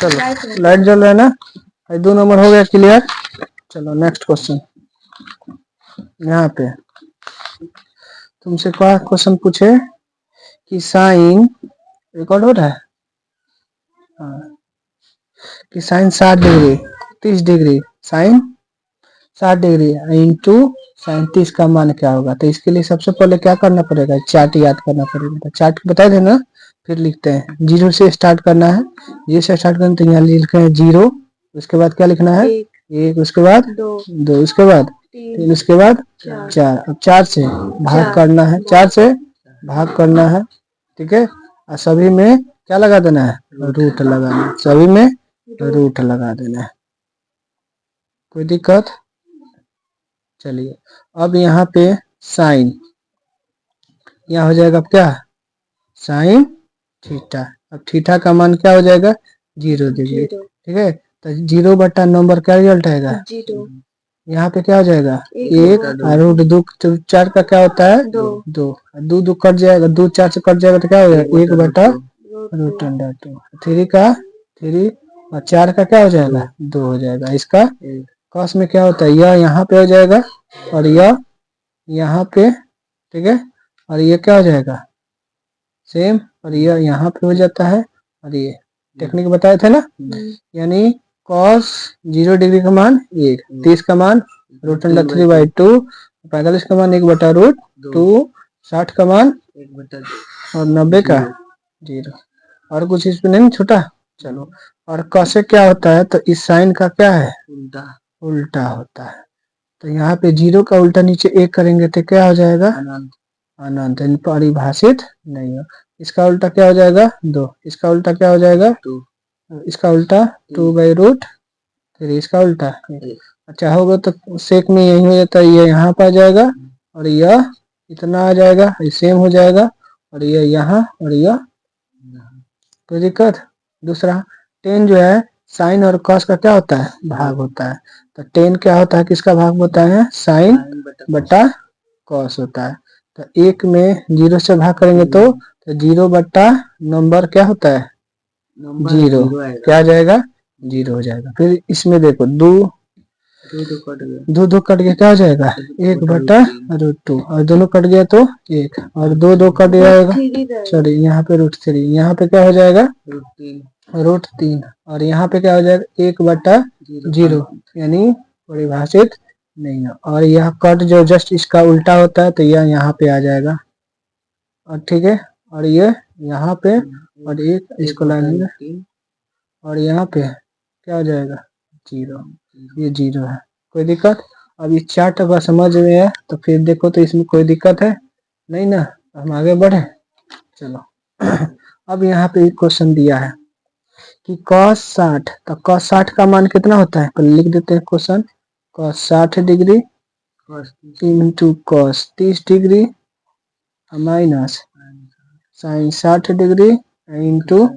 चलो लाइट जल रहा है ना, 2 नंबर हो गया क्लियर। चलो नेक्स्ट क्वेश्चन। यहाँ पे तुमसे क्या क्वेश्चन पूछे कि साइन रिकॉर्ड हो रहा है, हाँ, कि sine 60 degree 30 degree sine 60 degree into sine 30 का मान क्या होगा। तो इसके लिए सबसे पहले क्या करना पड़ेगा, चार्ट याद करना पड़ेगा। तो चार्ट बता देना फिर लिखते हैं। 0 से स्टार्ट करना है, 0 से स्टार्ट करना तो यहाँ लिखना है 0, उसके बाद क्या लिखना है 1, उसके बाद 2, उसके बाद 3, उसके बाद 4। अब 4 से भाग करना है, 4 से भाग करना है, ठीक है। और सभी में क्या लगा देना है, रूट लगाना है, सभी में रूट लगा देना है। कोई दिक्कत? चलिए अब यहाँ पे साइन, यहाँ हो जाएगा क्या, साइन थीटा। अब थीटा का मान क्या हो जाएगा 0 डिग्री, ठीक है। तो 0 बटा नंबर क्या रिजल्ट आएगा 0। यहाँ पे क्या हो जाएगा 1 और रूट 2 4 का क्या होता है 2 2 कट जाएगा, 2 4 से कट जाएगा तो क्या हो जाएगा 1 बटा रूट अंडर 2। 3 का 3 और 4 का क्या हो जाएगा 2 हो जाएगा। इसका कॉस में क्या होता है, यह यहाँ पे हो जाएगा और यह यहाँ पे, ठीक है। और ये क्या हो जाएगा सेम, और यह यहाँ पे हो जाता है। और ये टेक्निक बताए थे ना, यानी कॉस 0 डिग्री का मान 1, 30 का मान रूट अंडर 3/2, 45 का मान 1 बटा रूट 2, 60 का मान 1 बटा 2 और 90 का 0। और कुछ इसमें नहीं छोटा। चलो और कॉसे क्या होता है, तो इस साइन का क्या है उल्टा होता है। तो यहाँ पे 0 का उल्टा नीचे 1 करेंगे तो क्या हो जाएगा अनंत, परिभाषित नहीं हो। इसका उल्टा क्या हो जाएगा 2, इसका उल्टा क्या हो जाएगा 2, इसका उल्टा 2/√3, इसका उल्टा। अच्छा होगा तो सेक में यही हो जाता है, ये यहाँ पर आ जाएगा और यह इतना आ जाएगा, ये सेम हो जाएगा और ये यहाँ और यह। कोई दिक्कत? दूसरा टेन जो है साइन और कॉस का क्या होता है भाग होता है। तो टेन क्या होता है, किसका भाग होता है साइन बटा कॉस होता है। तो 1 में 0 से भाग करेंगे तो 0 बटा नंबर क्या होता है 0, क्या आ जाएगा 0 हो जाएगा। फिर इसमें देखो 2 कट गया क्या हो जाएगा 1 बटा रूट 2 और दोनों कट गया तो 1 और 2 कट जाएगा, सॉरी यहाँ पे √3, यहाँ पे क्या हो जाएगा √3 और यहाँ पे क्या हो जाएगा 1 बटा 0, यानी परिभाषित नहीं है। और यह कट जो जस्ट इसका उल्टा होता है तो यह यहाँ पे आ जाएगा और ठीक है। और ये यहाँ पे और एक इसको ला लेंगे और यहाँ पे क्या हो जाएगा 0, ये 0 है। कोई दिक्कत? अब इस चार्ट अगर समझ में है तो फिर देखो तो इसमें कोई दिक्कत है नहीं ना, हम आगे बढ़े। चलो अब यहाँ पे एक क्वेश्चन दिया है कि cos 60, तो cos 60 का मान कितना होता है, पहले लिख देते हैं question. cos 60 degree into cos 30 degree minus sine 60 degree into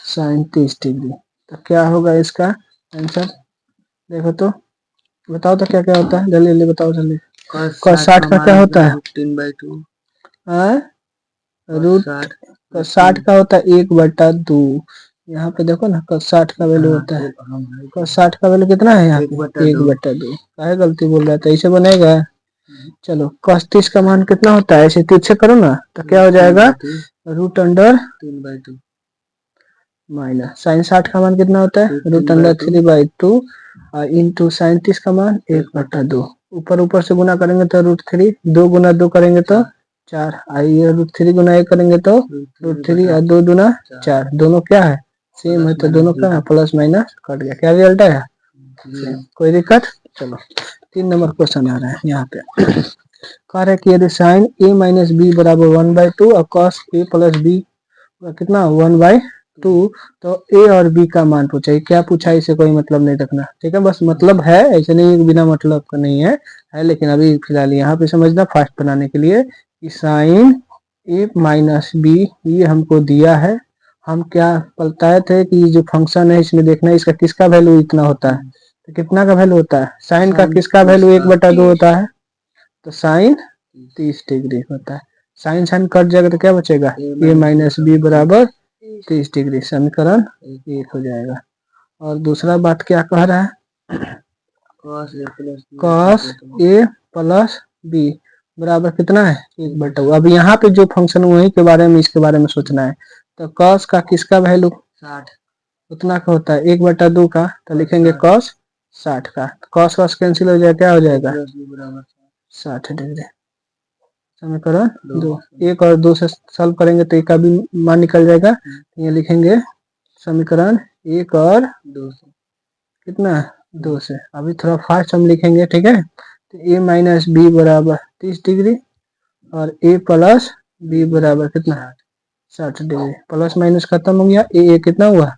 sine 30 degree. तो क्या होगा इसका आंसर, देखो तो बताओ तो क्या क्या होता है, जल्दी जल्दी बताओ जल्दी। cos 60 का क्या होता है 3/2, रूट 60 का होता है 1 बटा 2। यहाँ पे देखो ना cos 60 का वैल्यू होता है, cos 60 का वैल्यू कितना है यहाँ पे 1 बटा 2। क्या गलती बोल रहा था, ऐसे बनेगा। चलो cos 30 का मान कितना होता है, ऐसे पीछे करो ना तो क्या हो जाएगा रूट अंडर 3/2 माइनस साइन 60 का मान कितना होता है रूट अंडर 3/2 इंटू साइन 30 का मान 1 बटा 2। ऊपर ऊपर से गुना करेंगे तो √3, 2 गुना 2 करेंगे तो 4, आइए √3 गुना 1 करेंगे तो √3 और 2 दूना 4, दोनों क्या है सेम है तो दोनों क्या है प्लस माइनस कट गया, क्या रिजल्ट है कोई दिक्कत। चलो 3 नंबर क्वेश्चन आ रहा है यहाँ पे। कह रहा है कि यदि साइन a माइनस बी बराबर 1/2 और cos a प्लस बी कितना 1/2, तो a और b का मान पूछा है। क्या पूछा है इसे कोई मतलब नहीं रखना, ठीक है, बस मतलब है, ऐसे नहीं बिना मतलब का नहीं है, लेकिन अभी फिलहाल यहाँ पे समझना फास्ट बनाने के लिए कि साइन a माइनस बी ये हमको दिया है। हम क्या बताए थे कि जो फंक्शन है इसमें देखना है इसका किसका वैल्यू इतना होता है, तो कितना का वैल्यू होता है साइन का किसका वैल्यू 1 बटा 2 होता है, तो साइन 30 डिग्री होता है। साइन साइन कट जाएगा तो क्या बचेगा a माइनस बी बराबर 30 डिग्री, समीकरण 1 हो जाएगा। और दूसरा बात क्या कह रहा है, कॉस ए प्लस बी बराबर कितना है 1/2। अब यहाँ पे जो फंक्शन वही के बारे में इसके बारे में सोचना है। तो कॉस का किसका वैल्यू 60 उतना का होता है 1/2 का, तो लिखेंगे कॉस 60 का। कॉस कॉस कैंसिल हो जाएगा, क्या हो जाएगा 60 डिग्री। समीकरण 2 1 और 2 से सॉल्व करेंगे तो एक का भी मान निकल जाएगा। ये लिखेंगे समीकरण 1 और 2 से कितना 2 से। अभी थोड़ा फास्ट हम लिखेंगे, ठीक है। तो a माइनस बी बराबर 30 डिग्री और a प्लस बी बराबर कितना 60 डिग्री। प्लस माइनस खत्म हो गया, a कितना हुआ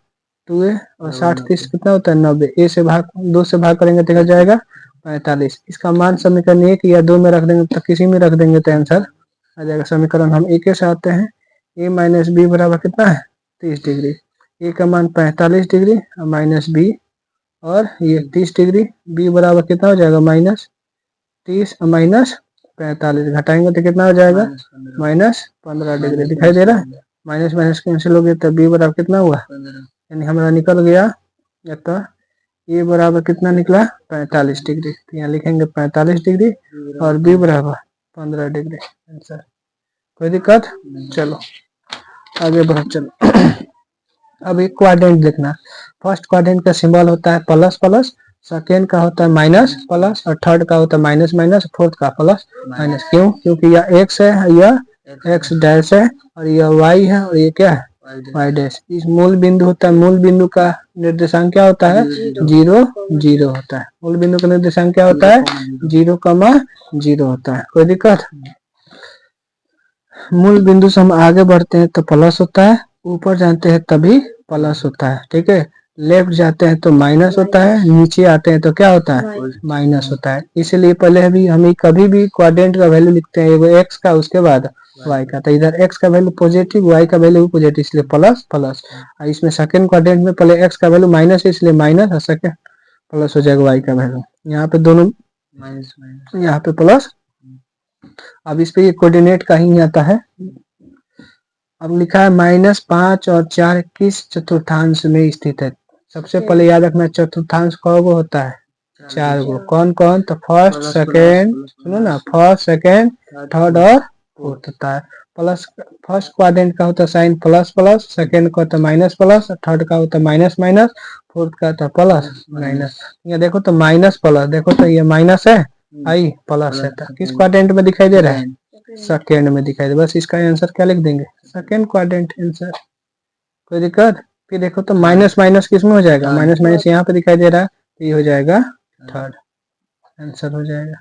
2a और 60 30 कितना होता है 90। a से भाग 2 से भाग करेंगे तो क्या जाएगा 45। इसका मान समीकरण 1 या 2 में रख देंगे तो किसी में रख देंगे तो आंसर आ जाएगा। समीकरण हम एक से आते हैं, a माइनस बी बराबर कितना है 30 डिग्री। a का मान 45 डिग्री और माइनस बी और ये 30 डिग्री। b बराबर कितना हो जाएगा -30 और -45 घटाएंगे तो कितना हो जाएगा -15 डिग्री। दिखाई दे रहा है, माइनस माइनस कैंसिल हो गया तो b बराबर कितना हुआ यानी हमारा निकल गया। या तो a बराबर कितना निकला 45 डिग्री। तो यहाँ लिखेंगे 45 डिग्री और b बराबर 15 डिग्री आंसर। कोई दिक्कत, चलो आगे बढ़ो। चलो अब एक क्वाड्रेंट देखना। फर्स्ट क्वाड्रेंट का सिंबल होता है प्लस प्लस, सेकेंड का होता है माइनस प्लस और थर्ड का होता है माइनस माइनस, फोर्थ का प्लस माइनस। क्यों? क्योंकि यह एक्स है, यह एक्स डैश है और यह वाई है और ये क्या है वाई डैश। इस मूल बिंदु होता है, मूल बिंदु का निर्देशांक क्या होता है 0 0 होता है। मूल बिंदु का निर्देशांक क्या होता है 0,0 होता है। कोई दिक्कत? मूल बिंदु से हम आगे बढ़ते हैं तो प्लस होता है, ऊपर जाते हैं तभी प्लस होता है, ठीक है। लेफ्ट जाते हैं तो माइनस होता है, नीचे आते हैं तो क्या होता है माइनस होता है। इसलिए पहले भी हम कभी भी क्वाड्रेंट का वैल्यू लिखते हैं, एगो एक्स का उसके बाद वाई का। तो इधर एक्स का वैल्यू पॉजिटिव, वाई का वैल्यू पॉजिटिव, इसलिए प्लस प्लस। और इसमें सेकंड क्वाड्रेंट में पहले एक्स का वैल्यू माइनस है इसलिए माइनस और सेकंड प्लस हो जाएगा वाई का वैल्यू। यहाँ पे दोनों माइनस माइनस, यहाँ पे प्लस। अब इस पे ये कोऑर्डिनेट का ही आता है। अब लिखा है -5 और 4 किस चतुर्थांश में स्थित है। सबसे पहले याद रखना चतुर्थांश कौन होता है 4 गो। कौन कौन? तो फर्स्ट सेकेंड, सुनो ना, फर्स्ट सेकेंड थर्ड और फोर्थ होता है। प्लस फर्स्ट क्वाड्रेंट का होता है साइन प्लस प्लस, सेकेंड का होता है माइनस प्लस, थर्ड का होता है माइनस माइनस, फोर्थ का होता है प्लस माइनस। ये देखो तो माइनस प्लस, देखो तो ये माइनस है आई प्लस है। तो किस क्वाड्रेंट में दिखाई दे रहा है सेकेंड में दिखाई दे। बस इसका आंसर क्या लिख देंगे सेकेंड क्वाड्रेंट आंसर। कोई दिक्कत? फिर देखो तो माइनस माइनस किस में हो जाएगा माइनस माइनस यहाँ पे दिखाई दे रहा है तो ये हो जाएगा थर्ड आंसर हो जाएगा।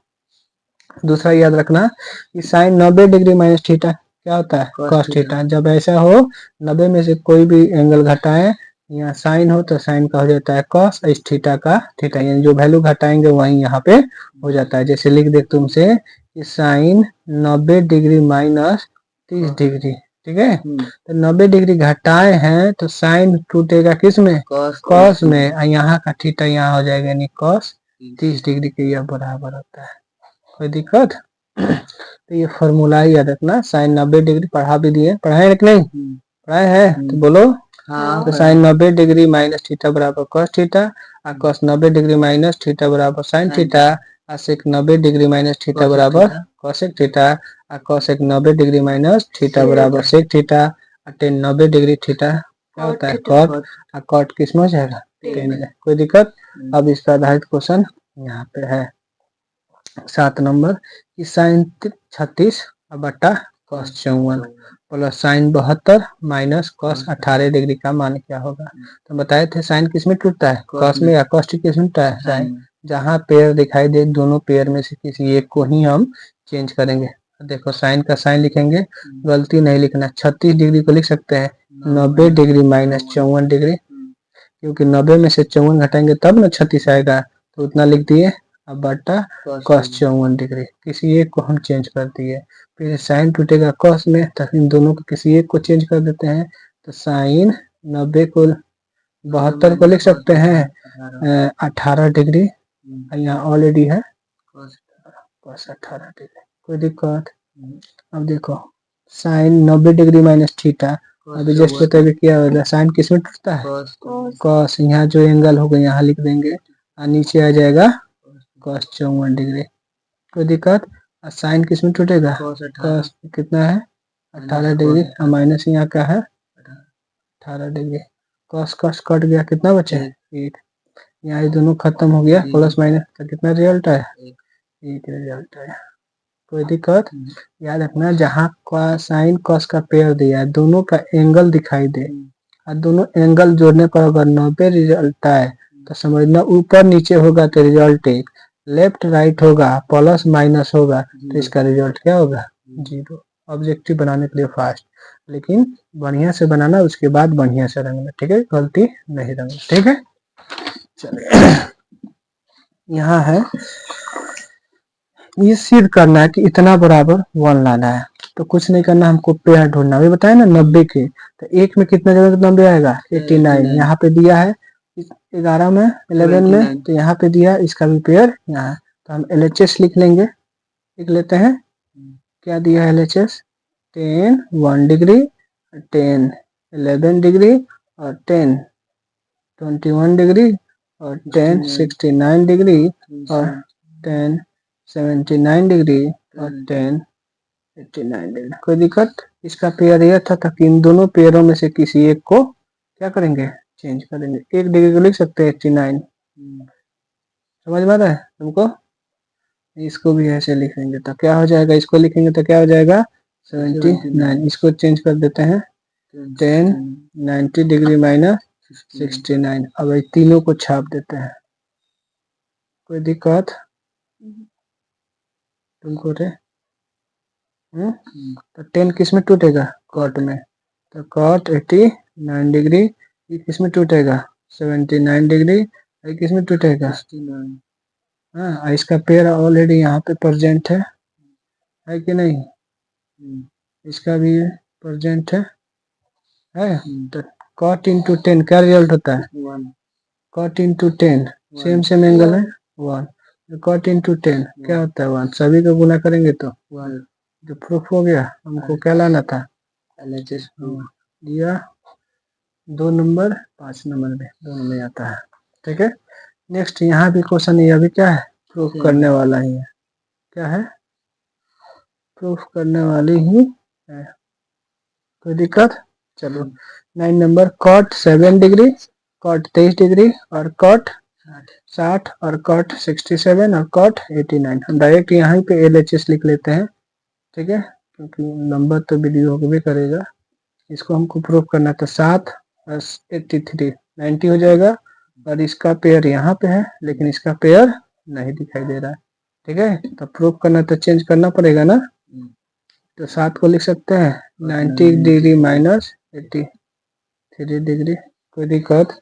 दूसरा याद रखना कि साइन 90 डिग्री माइनस थीटा क्या होता है कॉस थीटा। जब ऐसा हो 90 में से कोई भी एंगल घटाएं, यहाँ साइन हो तो साइन का हो जाता है कॉस, इस थीटा का थीटा, यानी जो वैल्यू घटाएंगे वही यहाँ पे हो जाता है। जैसे लिख दे तुमसे कि साइन 90 डिग्री माइनस 30 डिग्री, ठीक है। तो 90 डिग्री घटाए हैं तो साइन टूटेगा किस में कॉस में, और यहाँ का थीटा यहाँ हो जाएगा यानी कॉस 30 डिग्री के यह बराबर होता है। कोई दिक्कत? तो ये फॉर्मूला ही याद रखना। साइन 90 डिग्री पढ़ा भी दिए, पढ़ाए कि नहीं पढ़ाए हैं तो बोलो हाँ। तो साइन 90 डिग्री माइनस थीटा बराबर कॉस थीटा, और कॉस 90 डिग्री माइनस थीटा बराबर साइन थीटा, और सेक 90 डिग्री माइनस थीटा बराबर कॉसेक थीटा, और कॉसेक 90 डिग्री माइनस थीटा बराबर सेक थीटा, और टेन 90 डिग्री थीटा क्या होता है कॉट, और कॉट किस में हो जाएगा टेन। कोई दिक्कत? अब इसका आधारित क्वेश्चन यहाँ पे है 7 नंबर की साइन 36 बटा cos 54 plus sign 72 minus cos 18 degree का मान क्या होगा। तो बताए थे साइन किस में टूटता है कॉस में, या कॉस किस में टूटता है साइन। जहाँ पेयर दिखाई दे दोनों पेयर में से किसी एक को ही हम चेंज करेंगे। देखो साइन का साइन लिखेंगे, गलती नहीं लिखना, 36 डिग्री को लिख सकते हैं 90 डिग्री माइनस 54 डिग्री, क्योंकि 90 में से 54 घटाएंगे तब ना 36 आएगा, तो उतना लिख दिए। अब बटा कॉस 54 डिग्री, किसी एक को हम चेंज कर दिए। फिर साइन टूटेगा कॉस में, तो इन दोनों को किसी एक को चेंज कर देते हैं। तो साइन 90 को 72 को लिख सकते हैं 18 डिग्री, यहाँ ऑलरेडी है कॉस 18 डिग्री। कोई दिक्कत? अब देखो साइन 90 डिग्री माइनस थीटा अभी जस्ट अभी क्या होगा, साइन किस में टूटता है, कॉस। यहाँ जो एंगल होगा यहाँ लिख देंगे और नीचे आ जाएगा कॉस 54 डिग्री। कोई दिक्कत। और साइन किस में टूटेगा, कॉस कितना है 18 डिग्री और माइनस यहाँ क्या है 18 डिग्री। कॉस कॉस कट गया, कितना बचे 1। यहाँ ये दोनों खत्म हो गया, प्लस माइनस तो कितना रिजल्ट है 1 रिजल्ट है। कोई दिक्कत। याद रखना जहाँ का साइन कॉस का पेयर दिया है दोनों का एंगल दिखाई दे और दोनों एंगल जोड़ने पर अगर 90 रिजल्ट आए तो समझना ऊपर नीचे होगा तो रिजल्ट 1, लेफ्ट राइट होगा प्लस माइनस होगा तो इसका रिजल्ट क्या होगा 0। ऑब्जेक्टिव बनाने के लिए फास्ट, लेकिन बढ़िया से बनाना, उसके बाद बढ़िया से रंगना, ठीक है, गलती नहीं रंगना, ठीक है। चलिए यहाँ है, ये सिद्ध करना है कि इतना बराबर 1 लाना है, तो कुछ नहीं करना, हमको पेयर ढूंढना। अभी बताया ना 90 के, तो एक में कितना जगह 90 आएगा 89, यहाँ पे दिया है 11 में 11 में, तो यहाँ पे दिया इसका भी पेयर यहाँ, तो हम LHS लिख लेंगे, लिख लेते हैं। क्या दिया है LHS, 10 1 डिग्री, 10 11 डिग्री और 10 21 डिग्री और 10 69 डिग्री और 10 79 डिग्री और 10 89 डिग्री। कोई दिक्कत। इसका पेयर यह था कि इन दोनों पेयरों में से किसी एक को क्या करेंगे, चेंज करेंगे। 1 डिग्री को लिख सकते हैं 89, समझ में आ रहा है तुमको। इसको भी ऐसे लिखेंगे तो क्या हो जाएगा, इसको लिखेंगे तो क्या हो जाएगा 79। इसको चेंज कर देते हैं 10 90 डिग्री माइनस 69। अब ये तीनों को छाप देते हैं। कोई दिक्कत तुमको रे। तो 10 किस में टूटेगा, कॉट में, तो कॉट 89 डिग्री। ये किस में टूटेगा 79 डिग्री। ये किस में टूटेगा 69। हाँ, इसका पेयर ऑलरेडी यहाँ पे प्रेजेंट है कि नहीं, इसका भी प्रेजेंट है। तो कॉट इंटू 10 क्या रिजल्ट होता है 1, कॉट इंटू 10 सेम एंगल है 1, कॉट इंटू 10 क्या होता है 1, सभी को गुना करेंगे तो 1। जो प्रूफ हो गया, हमको क्या लाना था LHS दिया 2 नंबर 5 नंबर में दोनों में आता है, ठीक है। नेक्स्ट यहाँ भी क्वेश्चन, ये अभी क्या है प्रूफ करने वाला ही है, क्या है प्रूफ करने वाली ही है। कोई दिक्कत। चलो 9 number, cot 7 degree, cot 23 degree और कॉट 60 और कॉट 67 और कॉट 89। हम डायरेक्ट यहाँ पे LHS लिख लेते हैं, ठीक है, क्योंकि नंबर तो वीडियो भी करेगा। इसको हमको प्रूफ करना था 7 प्लस 83 90 हो जाएगा, और इसका पेयर यहाँ पे है लेकिन इसका पेयर नहीं दिखाई दे रहा है, ठीक है। तो प्रूफ करना तो चेंज करना पड़ेगा ना, तो 7 को लिख सकते हैं 90 डिग्री माइनस 83 डिग्री। कोई दिक्कत।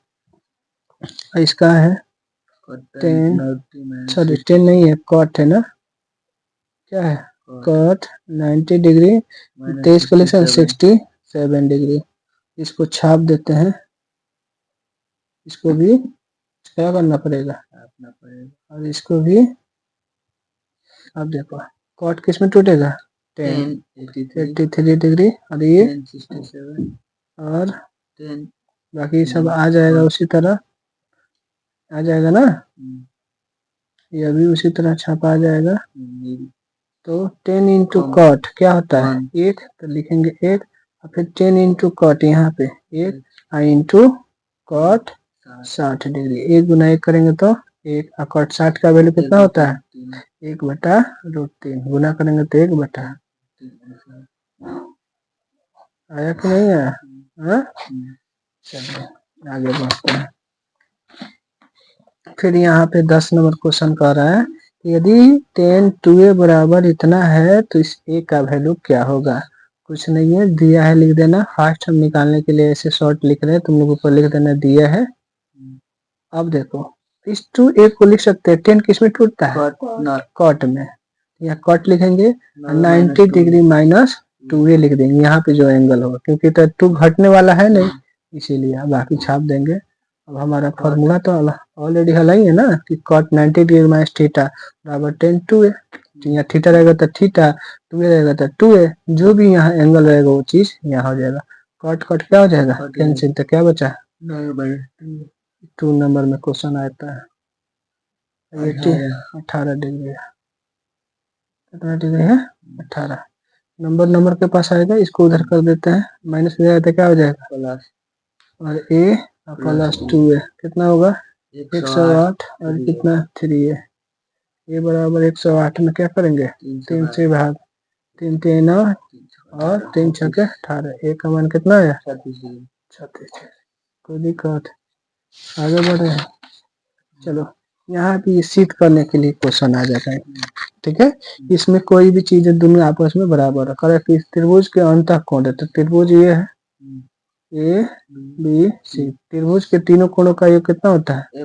इसका है 10, सॉरी 10 नहीं है, कॉट है ना, क्या है कॉट 90 डिग्री 23 को लिख सकते 67 डिग्री। इसको छाप देते हैं, इसको भी क्या करना पड़ेगा और इसको भी। अब देखो कॉट किस में टूटेगा 10 83 डिग्री और ये 67 और 10, बाकी सब आ जाएगा उसी तरह, आ जाएगा ना, ये भी उसी तरह छापा आ जाएगा। तो 10 इंटू कॉट क्या होता है 1, तो लिखेंगे 1 और फिर 10 इंटू कॉट यहाँ पे 1 और इंटू कॉट 60 डिग्री। 1 गुना 1 करेंगे तो 1, और कॉट 60 का वैल्यू कितना होता है 1/√3, गुना करेंगे तो 1/। आया कि नहीं आया। चलिए आगे बढ़ते हैं। फिर यहाँ पे 10 नंबर क्वेश्चन कह रहा है कि यदि 10 2a बराबर इतना है तो इस a का वैल्यू क्या होगा। कुछ नहीं है, दिया है लिख देना। फास्ट हम निकालने के लिए ऐसे शॉर्ट लिख रहे हैं, तुम लोग ऊपर लिख देना दिया है। अब देखो इस 2a को लिख सकते हैं, 10 किस में टूटता है कॉट में, यहाँ कॉट लिखेंगे 90 डिग्री माइनस 2a लिख देंगे यहाँ पे जो एंगल होगा, क्योंकि तो 2 घटने वाला है नहीं इसीलिए बाकी छाप देंगे। अब हमारा फॉर्मूला तो ऑलरेडी हल ही है ना कि कॉट 90 डिग्री माइनस थीटा बराबर 10 2a। यहाँ थीटा रहेगा तो थीटा, 2a रहेगा तो 2a, जो भी यहाँ एंगल रहेगा वो चीज यहाँ हो जाएगा। कट कट क्या हो जाएगा, कैंसिल, तो क्या बचा 2 नंबर में क्वेश्चन आता है 18 डिग्री है। कितना डिग्री है 18। नंबर नंबर के पास आएगा, इसको उधर कर देते हैं, माइनस में जाएगा तो क्या हो जाएगा प्लस, और a प्लस 2a कितना होगा 108 और कितना 3 है। ये बराबर 108 में क्या करेंगे 3 से भाग, 3 3 और 3 6 18। a का मान कितना है 36। कोई दिक्कत, आगे बढ़ रहे हैं। चलो यहाँ भी सिद्ध करने के लिए क्वेश्चन आ जाता है, ठीक है। इसमें कोई भी चीज दोनों आपस में बराबर है। करेक्ट, इस त्रिभुज के अंतः कोण है, तो त्रिभुज ये है ए बी सी। त्रिभुज के तीनों कोणों का योग कितना होता है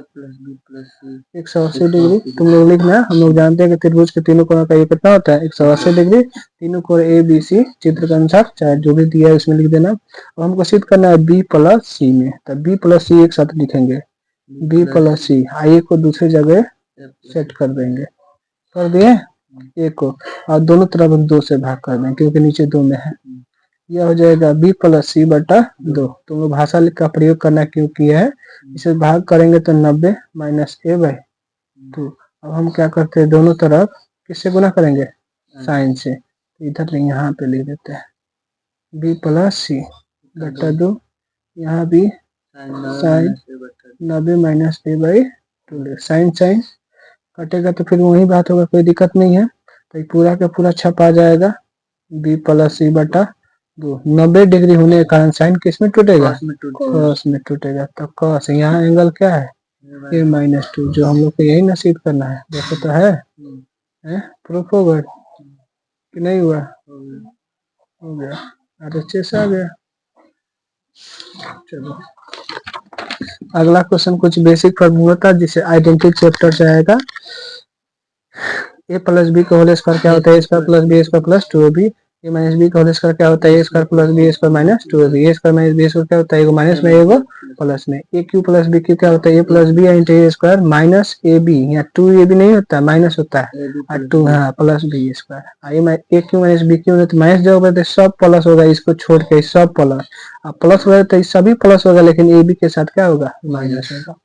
180 डिग्री। तुम लोग लिखना, हम लोग जानते हैं कि त्रिभुज के तीनों कोणों का योग कितना होता है 180 डिग्री। तीनों कोण ए बी सी चित्र के अनुसार चाहे जो भी दिया है उसमें लिख देना। और हमको सिद्ध करना है बी प्लस सी में, तो बी प्लस सी एक साथ लिखेंगे, बी प्लस सी। आई को दूसरी जगह सेट कर देंगे, कर दिए ए को, और दोनों तरफ 2 से भाग कर देंगे क्योंकि नीचे 2 में है। यह हो जाएगा b प्लस सी बटा 2। तुम लोग भाषा का प्रयोग करना क्यों किया है, इसे भाग करेंगे तो 90 माइनस a बाई 2। अब हम क्या करते हैं, दोनों तरफ किससे गुना करेंगे साइन से, इधर यहाँ पे लिख देते हैं b प्लस सी बटा 2। यहाँ भी sine 90 minus a by 2। Sine sine कटेगा तो फिर वही बात होगा, कोई दिक्कत नहीं है। तो पूरा का पूरा छप आ जाएगा b प्लस सी बटा 2। 90 डिग्री होने के कारण साइन किस में टूटेगा कॉस में टूटेगा। तो कॉस यहाँ एंगल क्या है a माइनस 2, जो हम लोग को यही नसीब करना है। देखो तो है प्रूफ हो गया कि नहीं हुआ, हो गया, अच्छे से आ गया। चलो अगला क्वेश्चन कुछ बेसिक फॉर्मूला था जिसे आइडेंटिटी चैप्टर से आएगा। ए प्लस बी का होल स्क्वायर क्या होता है, A square plus B square plus 2ab। A minus B का होल स्क्वायर क्या होता है, A square plus B square minus 2ab। A square minus B square क्या होता है, एगो माइनस में एगो प्लस में। A cube plus B cube क्या होता है, A plus B into A square minus A B, यहाँ 2ab नहीं होता है माइनस होता है, और 2 हाँ प्लस बी स्क्वायर। ए क्यू माइनस बी क्यू तो माइनस जो होगा तो सब प्लस होगा, इसको छोड़ के सब प्लस, अब प्लस होगा तो सभी प्लस होगा, लेकिन ए बी के साथ क्या होगा माइनस होगा।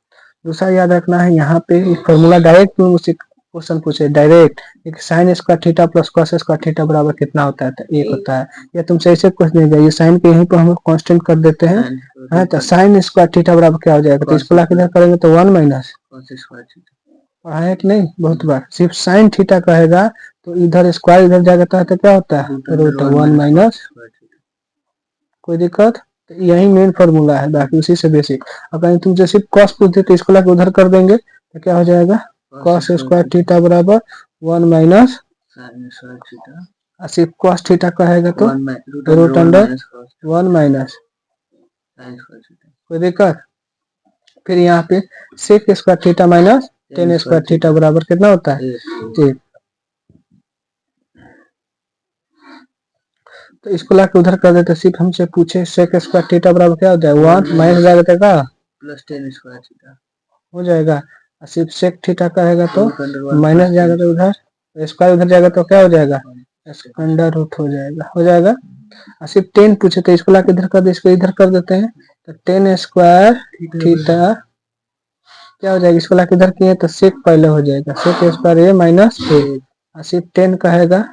दूसरा याद रखना है, यहाँ पे फॉर्मूला डायरेक्ट मुझसे क्वेश्चन पूछे डायरेक्ट, एक sine square theta plus cos square theta बराबर कितना होता है, तो 1 होता है। या तुमसे ऐसे कुछ नहीं गया, ये साइन के यहीं पर हम कांस्टेंट कर देते हैं, है तो साइन स्क्वायर थीटा बराबर क्या हो जाएगा, तो इसको लाके इधर करेंगे तो 1 माइनस पढ़ा है कि नहीं बहुत बार। सिर्फ साइन थीटा कहेगा तो इधर स्क्वायर इधर जाएगा तो क्या होता है रूट 1 माइनस। कोई दिक्कत, तो यही मेन फॉर्मूला है, बाकी उसी से बेसिक। अगर तुमसे सिर्फ कॉस पूछते तो इसको लाके उधर कर देंगे तो क्या हो जाएगा कॉस स्क्वायर थीटा बराबर 1 माइनस, सिर्फ कॉस थीटा कहेगा तो रूट अंडर 1 माइनस। कोई दिक्कत, फिर यहाँ पे sec square theta minus tan square theta बराबर कितना होता है 1। तो इसको लाके उधर कर देते, सिर्फ हमसे पूछे सेक स्क्वायर थीटा बराबर क्या होता है 1 माइनस जाएगा प्लस 10 स्क्वायर थीटा हो जाएगा। सिर्फ सेक थीटा कहेगा तो माइनस जाएगा तो उधर स्क्वायर उधर जाएगा तो क्या हो जाएगा अंडर रूट हो जाएगा। सिर्फ 10 पूछे तो इसको लाके इधर कर दे, इसको इधर कर देते हैं तो 10 स्क्वायर थीटा क्या हो जाएगा, इसको लाके इधर किए तो सेक पहले हो जाएगा सेक स्क्वायर ए माइनस ए। सिर्फ 10 कहेगा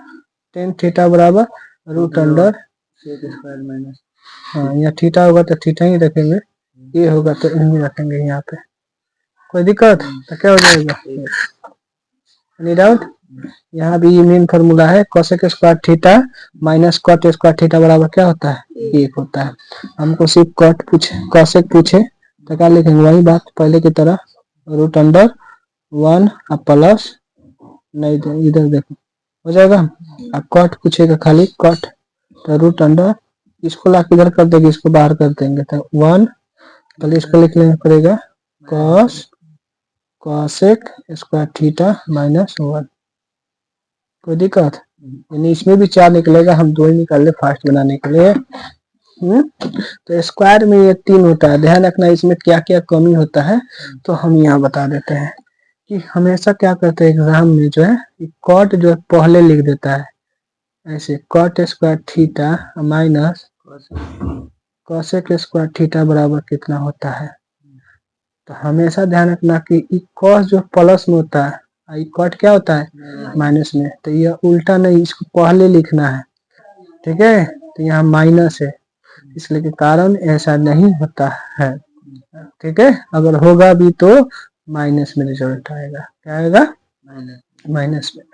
10 थीटा बराबर root under sec square minus, हाँ यहाँ थीटा होगा तो थीटा ही रखेंगे, ये होगा तो यही रखेंगे यहाँ पे। कोई दिक्कत, तो क्या हो जाएगा एनी डाउट। यहाँ भी मेन फॉर्मूला है cosec square theta minus cot square theta बराबर क्या होता है 1 होता है। हमको सिर्फ कॉट पूछे कोसेक पूछे तो क्या लिखेंगे वही बात पहले की तरह रूट अंडर 1 प्लस नहीं इधर देखो हो जाएगा। अब कॉट पूछेगा खाली कॉट तो रूट अंडर, इसको ला इधर कर देंगे इसको बाहर कर देंगे तो 1 पहले इसको लिख लेना पड़ेगा cos cosec square theta minus 1। कोई दिक्कत, यानी इसमें भी 4 निकलेगा, हम 2 ही निकाल ले फास्ट बनाने के लिए। तो स्क्वायर में ये 3 होता है, ध्यान रखना इसमें क्या क्या कमी होता है तो हम यहाँ बता देते हैं कि हमेशा क्या करते हैं एग्जाम में जो है कॉट जो है पहले लिख देता है ऐसे cot square theta minus cosec square theta बराबर कितना होता है। तो हमेशा ध्यान रखना कि कॉस जो प्लस में होता है और कॉट क्या होता है माइनस में, तो यह उल्टा नहीं, इसको पहले लिखना है, ठीक है। तो यहाँ माइनस है, इसलिए के कारण ऐसा नहीं होता है, ठीक है। अगर होगा भी तो माइनस में रिजल्ट आएगा, क्या आएगा माइनस में।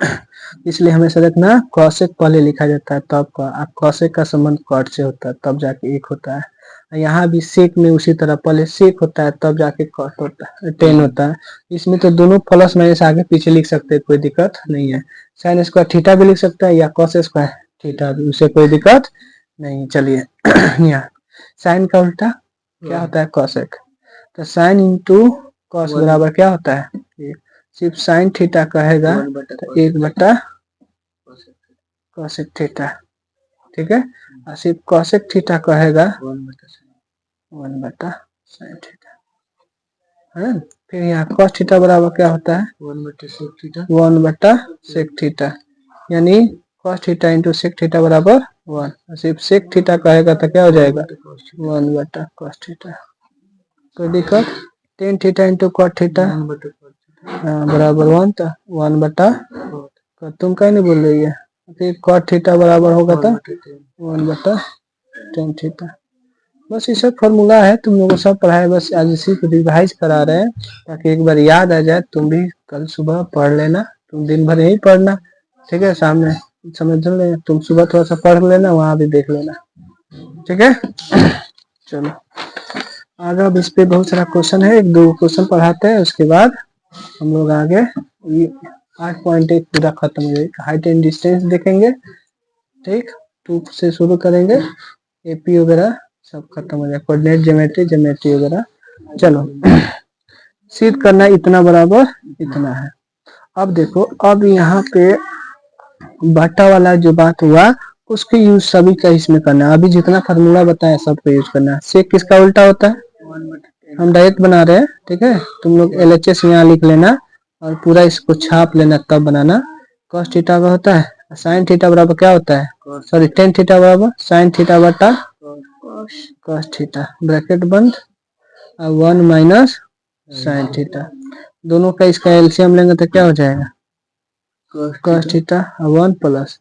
इसलिए हमेशा रखना कॉसेक पहले लिखा जाता है तब कॉसेक का संबंध कॉट से होता है तब जाके एक होता है। यहाँ भी सेक में उसी तरह पहले सेक होता है तब जाके कॉट होता है, टेन होता है। इसमें तो दोनों प्लस माइनस आगे पीछे लिख सकते हैं, कोई दिक्कत नहीं है। साइन स्क्वायर थीटा भी लिख सकता है या कॉस स्क्वायर थीटा भी, उसे कोई दिक्कत नहीं। चलिए यहाँ साइन का उल्टा क्या होता है कॉसेक, तो साइन इंटू कॉस बराबर क्या होता है, सिर्फ साइन थीटा कहेगा तो 1/, कॉसेक थीटा, ठीक है। और सिर्फ कॉसेक थीटा कहेगा 1/, साइन थीटा, है। फिर यहाँ कॉस थीटा बराबर क्या होता है 1/, सेक थीटा, यानी cos theta into sec theta बराबर 1। सिर्फ सेक थीटा कहेगा तो क्या हो जाएगा 1/, कॉस थीटा, कोई दिक्कत। Tan theta into cot theta बराबर 1, तो 1/, तुम कहीं नहीं बोल रही है। फिर कॉट थीटा बराबर होगा तो 1/, टेन थीटा। बस ये सब फॉर्मूला है, तुम लोगों को सब पढ़ा है, बस आज इसी को रिवाइज करा रहे हैं ताकि एक बार याद आ जाए। तुम भी कल सुबह पढ़ लेना, तुम दिन भर यही पढ़ना, ठीक है। सामने समझ लेना, तुम सुबह थोड़ा सा पढ़ लेना, वहां भी देख लेना, ठीक है। चलो आगे, अब इस पे बहुत सारा क्वेश्चन है, 1-2 क्वेश्चन पढ़ाते हैं, उसके बाद हम लोग आगे 8.1 पूरा खत्म हो जाएगा। हाइट एंड डिस्टेंस देखेंगे, ठीक। 2 से शुरू करेंगे, एपी वगैरह सब खत्म हो जाएगा, कोऑर्डिनेट ज्योमेट्री वगैरह। चलो सिद्ध करना इतना बराबर इतना है। अब देखो, अब यहाँ पे बटा वाला जो बात हुआ उसके यूज सभी का इसमें करना है। अभी जितना फार्मूला बताया सबका यूज करना है। सेक किसका उल्टा होता है, हम डायरेक्ट बना रहे हैं, ठीक है। तुम लोग LHS यहाँ लिख लेना और पूरा इसको छाप लेना तब बनाना। कॉस थीटा का होता है, साइन थीटा बराबर क्या होता है, सॉरी टेन थीटा बराबर साइन थीटा बटा कॉस थीटा, ब्रैकेट बंद, 1 माइनस साइन थीटा। दोनों का इसका एलसीएम लेंगे तो क्या हो जाएगा cos theta, 1 plus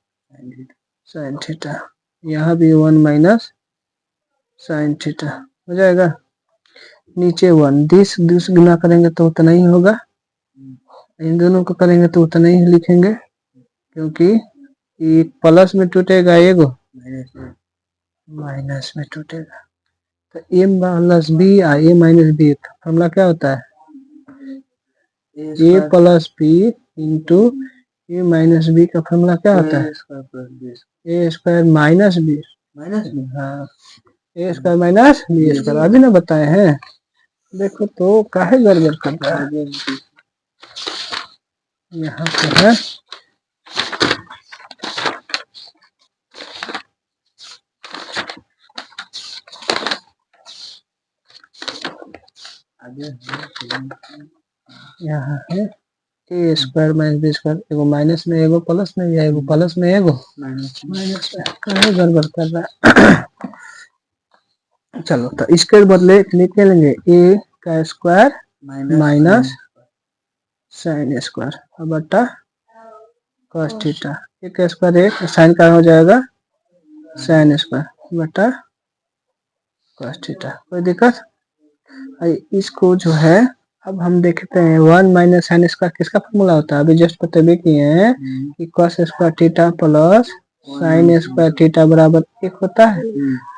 sine theta, यहाँ भी 1 माइनस साइन थीटा हो जाएगा। नीचे 1 दिस गुना करेंगे तो उतना ही होगा, इन दोनों को करेंगे तो उतना ही लिखेंगे, क्योंकि ये प्लस में टूटेगा, एगो माइनस में टूटेगा। तो a plus B a minus B, formula क्या होता है a plus B into A minus B का फॉर्मूला क्या होता है ए स्क्वायर माइनस बी, हाँ A square minus B square. अभी ना बताए हैं, देखो तो काहे गड़बड़ कर रहा है। यहाँ पे है यहाँ है A square minus B square, एगो माइनस में एगो प्लस में, या एगो प्लस में एगो माइनस में, काहे गड़बड़ कर रहा है। चलो तो इसके बदले लिख के लेंगे ए का स्क्वायर माइनस साइन स्क्वायर बटा कॉस थीटा, ए का स्क्वायर एक, साइन का हो जाएगा साइन स्क्वायर बटा कॉस थीटा, कोई दिक्कत। इसको जो है अब हम देखते हैं 1 माइनस साइन स्क्वायर किसका फॉर्मूला होता है, अभी जस्ट बता किए हैं कि cos square theta plus sine square theta बराबर 1 होता है।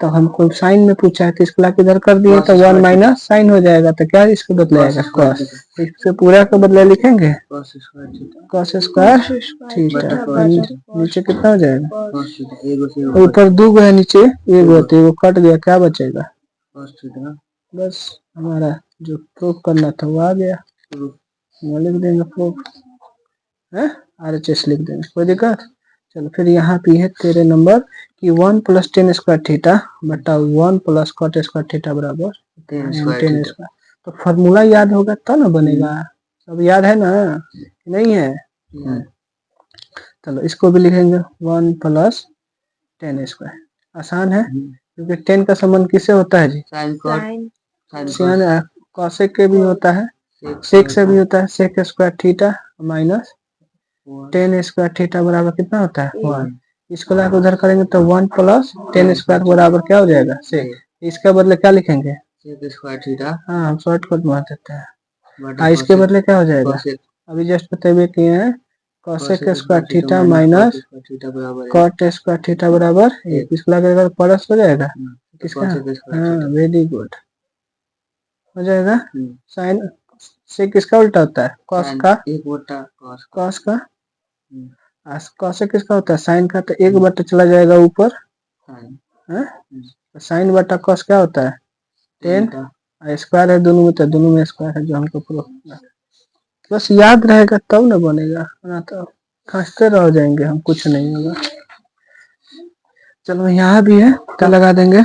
तो हमको साइन में पूछा है तो इसको लाके इधर कर दिए तो 1 माइनस साइन हो जाएगा, तो क्या इसको बदलाएगा कॉस, इससे पूरा का बदला लिखेंगे कॉस स्क्वायर थीटा, नीचे कितना हो जाएगा, ऊपर 2 है नीचे 1 है, तो एगो कट गया, क्या बचेगा बस हमारा जो प्रूफ करना था वो आ गया, वो लिख देंगे प्रूफ है, RHS लिख देंगे, कोई दिक्कत। चलो फिर यहाँ पे है तेरे नंबर कि 1 प्लस टेन स्क्वायर थीटा बटा 1 प्लस कॉट स्क्वायर थीटा बराबर 10 स्क्वायर। तो फॉर्मूला याद होगा तो ना बनेगा, सब याद है ना, नहीं है। चलो इसको भी लिखेंगे 1 प्लस 10 स्क्वायर, आसान है। क्योंकि टेन का संबंध किससे होता है जी? साइन कॉसेक के भी होता है, सेक से भी होता है। Sec square theta minus tan square theta बराबर कितना होता है? 1। इसको लाकर उधर करेंगे तो 1 प्लस टेन स्क्वायर बराबर क्या हो जाएगा? सेक। इसके बदले क्या लिखेंगे? Sec square theta. हाँ, हम शॉर्टकट मार देते हैं। इसके बदले क्या हो जाएगा? अभी जस्ट बतेबे किए हैं cosec square theta minus cot square theta बराबर 1। इसको लाकर प्लस हो जाएगा किसका? हाँ, वेरी गुड, हो जाएगा। साइन से किसका उल्टा होता है? कॉस का। कॉस का कॉस किसका होता है? साइन का। तो एक बटा चला जाएगा ऊपर, साइन बटा कॉस क्या होता है? 10। स्क्वायर है दोनों में, तो दोनों में स्क्वायर है जो हमको प्रूफ। बस याद रहेगा तब ना बनेगा, ना तो खांसते रह जाएंगे हम, कुछ नहीं होगा। चलो यहाँ भी है, क्या लगा देंगे?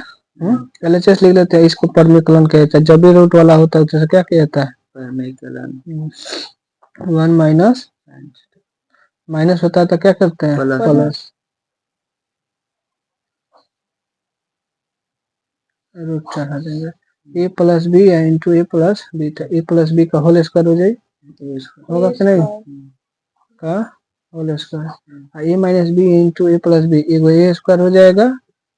LHS लिख लेते हैं। इसको परमेकलन कहते हैं। जब भी रूट वाला होता है तो क्या कहता है? परमेकलन। 1 माइनस माइनस होता है तो क्या करते हैं? प्लस। रूट चढ़ा देंगे। a plus B into A plus B, तो ए प्लस बी का होल स्क्वायर हो जाए, होगा कि नहीं? का whole square. A minus B into A plus B, एगो ए स्क्वायर हो जाएगा,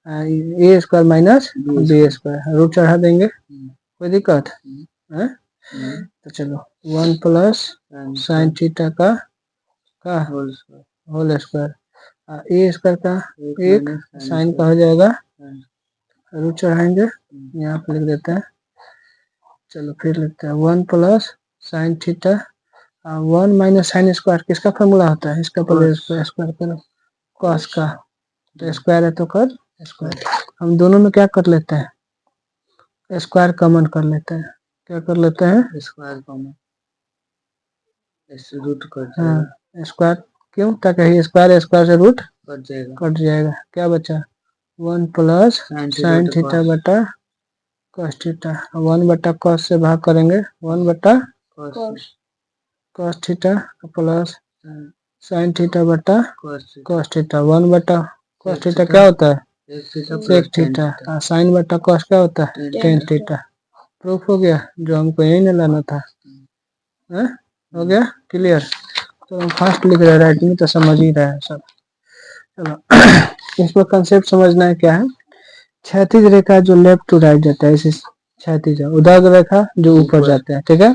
A square minus B square. Root चढ़ा देंगे, कोई दिक्कत है? तो चलो 1 प्लस साइन थीटा का होल स्क्वायर, ए स्क्वायर का 1 साइन का हो जाएगा। रूट चढ़ाएंगे, यहाँ पे लिख देते हैं। चलो फिर लिखते हैं 1 plus sine theta 1 minus sine square किसका फॉर्मूला होता है? इसका पहले स्क्वायर करो, कॉस का। तो स्क्वायर है तो कर स्क्वायर। हम दोनों में क्या कर लेते हैं? स्क्वायर कॉमन कर लेते हैं। क्या कर लेते हैं? स्क्वायर कॉमन, रूट कट जाएगा। हाँ, स्क्वायर क्यों? ताकि स्क्वायर स्क्वायर से रूट कट जाएगा। क्या बचा? 1 प्लस साइन थीटा बटा कॉस थीटा। 1 बटा कॉस से भाग करेंगे, 1 बटा cos theta plus sine theta बटा कॉस थीटा। 1 बटा कॉस थीटा क्या होता है? Sec theta. साइन बटा कॉस क्या होता है? Tan theta. प्रूफ हो गया, जो हमको यही ना लाना था। हो गया क्लियर? तो हम फास्ट लिख रहे हैं, राइटिंग तो समझ ही रहे हैं सब। चलो इसमें कंसेप्ट समझना है क्या है। क्षैतिज रेखा जो लेफ्ट टू राइट जाता है, इसे क्षैतिज, ऊर्ध्वाधर रेखा जो ऊपर जाते हैं, ठीक है।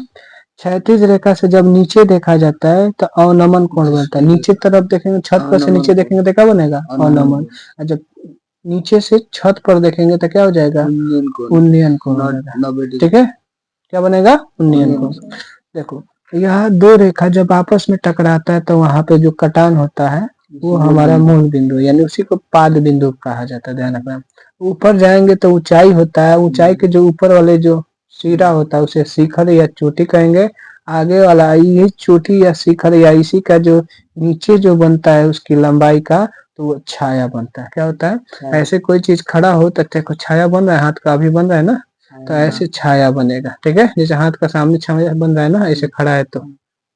क्षैतिज रेखा से जब नीचे देखा जाता है तो अवनमन कोण बनता है। नीचे तरफ देखेंगे, छत पर से नीचे देखेंगे तो क्या बनेगा? अवनमन। और जब नीचे से छत पर देखेंगे तो क्या हो जाएगा? उन्नयन कोण, ठीक है। क्या बनेगा? उन्नयन कोण। देखो यह दो रेखा जब आपस में टकराता है तो वहां पे जो कटान होता है वो हमारा मूल बिंदु, यानी उसी को पाद बिंदु कहा जाता है। ध्यान रखना। ऊपर जाएंगे तो ऊंचाई होता है, ऊंचाई के जो ऊपर वाले जो सिरा होता है उसे शिखर या चोटी कहेंगे। आगे वाला ये चोटी या शिखर या इसी का जो नीचे जो बनता है उसकी लंबाई का, तो वो छाया बनता है। क्या होता है? ऐसे कोई चीज खड़ा हो तो देखो छाया बन रहा है, हाथ का अभी बन रहा है ना, तो ऐसे छाया बनेगा, ठीक है। जैसे हाथ का सामने छाया बन रहा है ना, ऐसे खड़ा है तो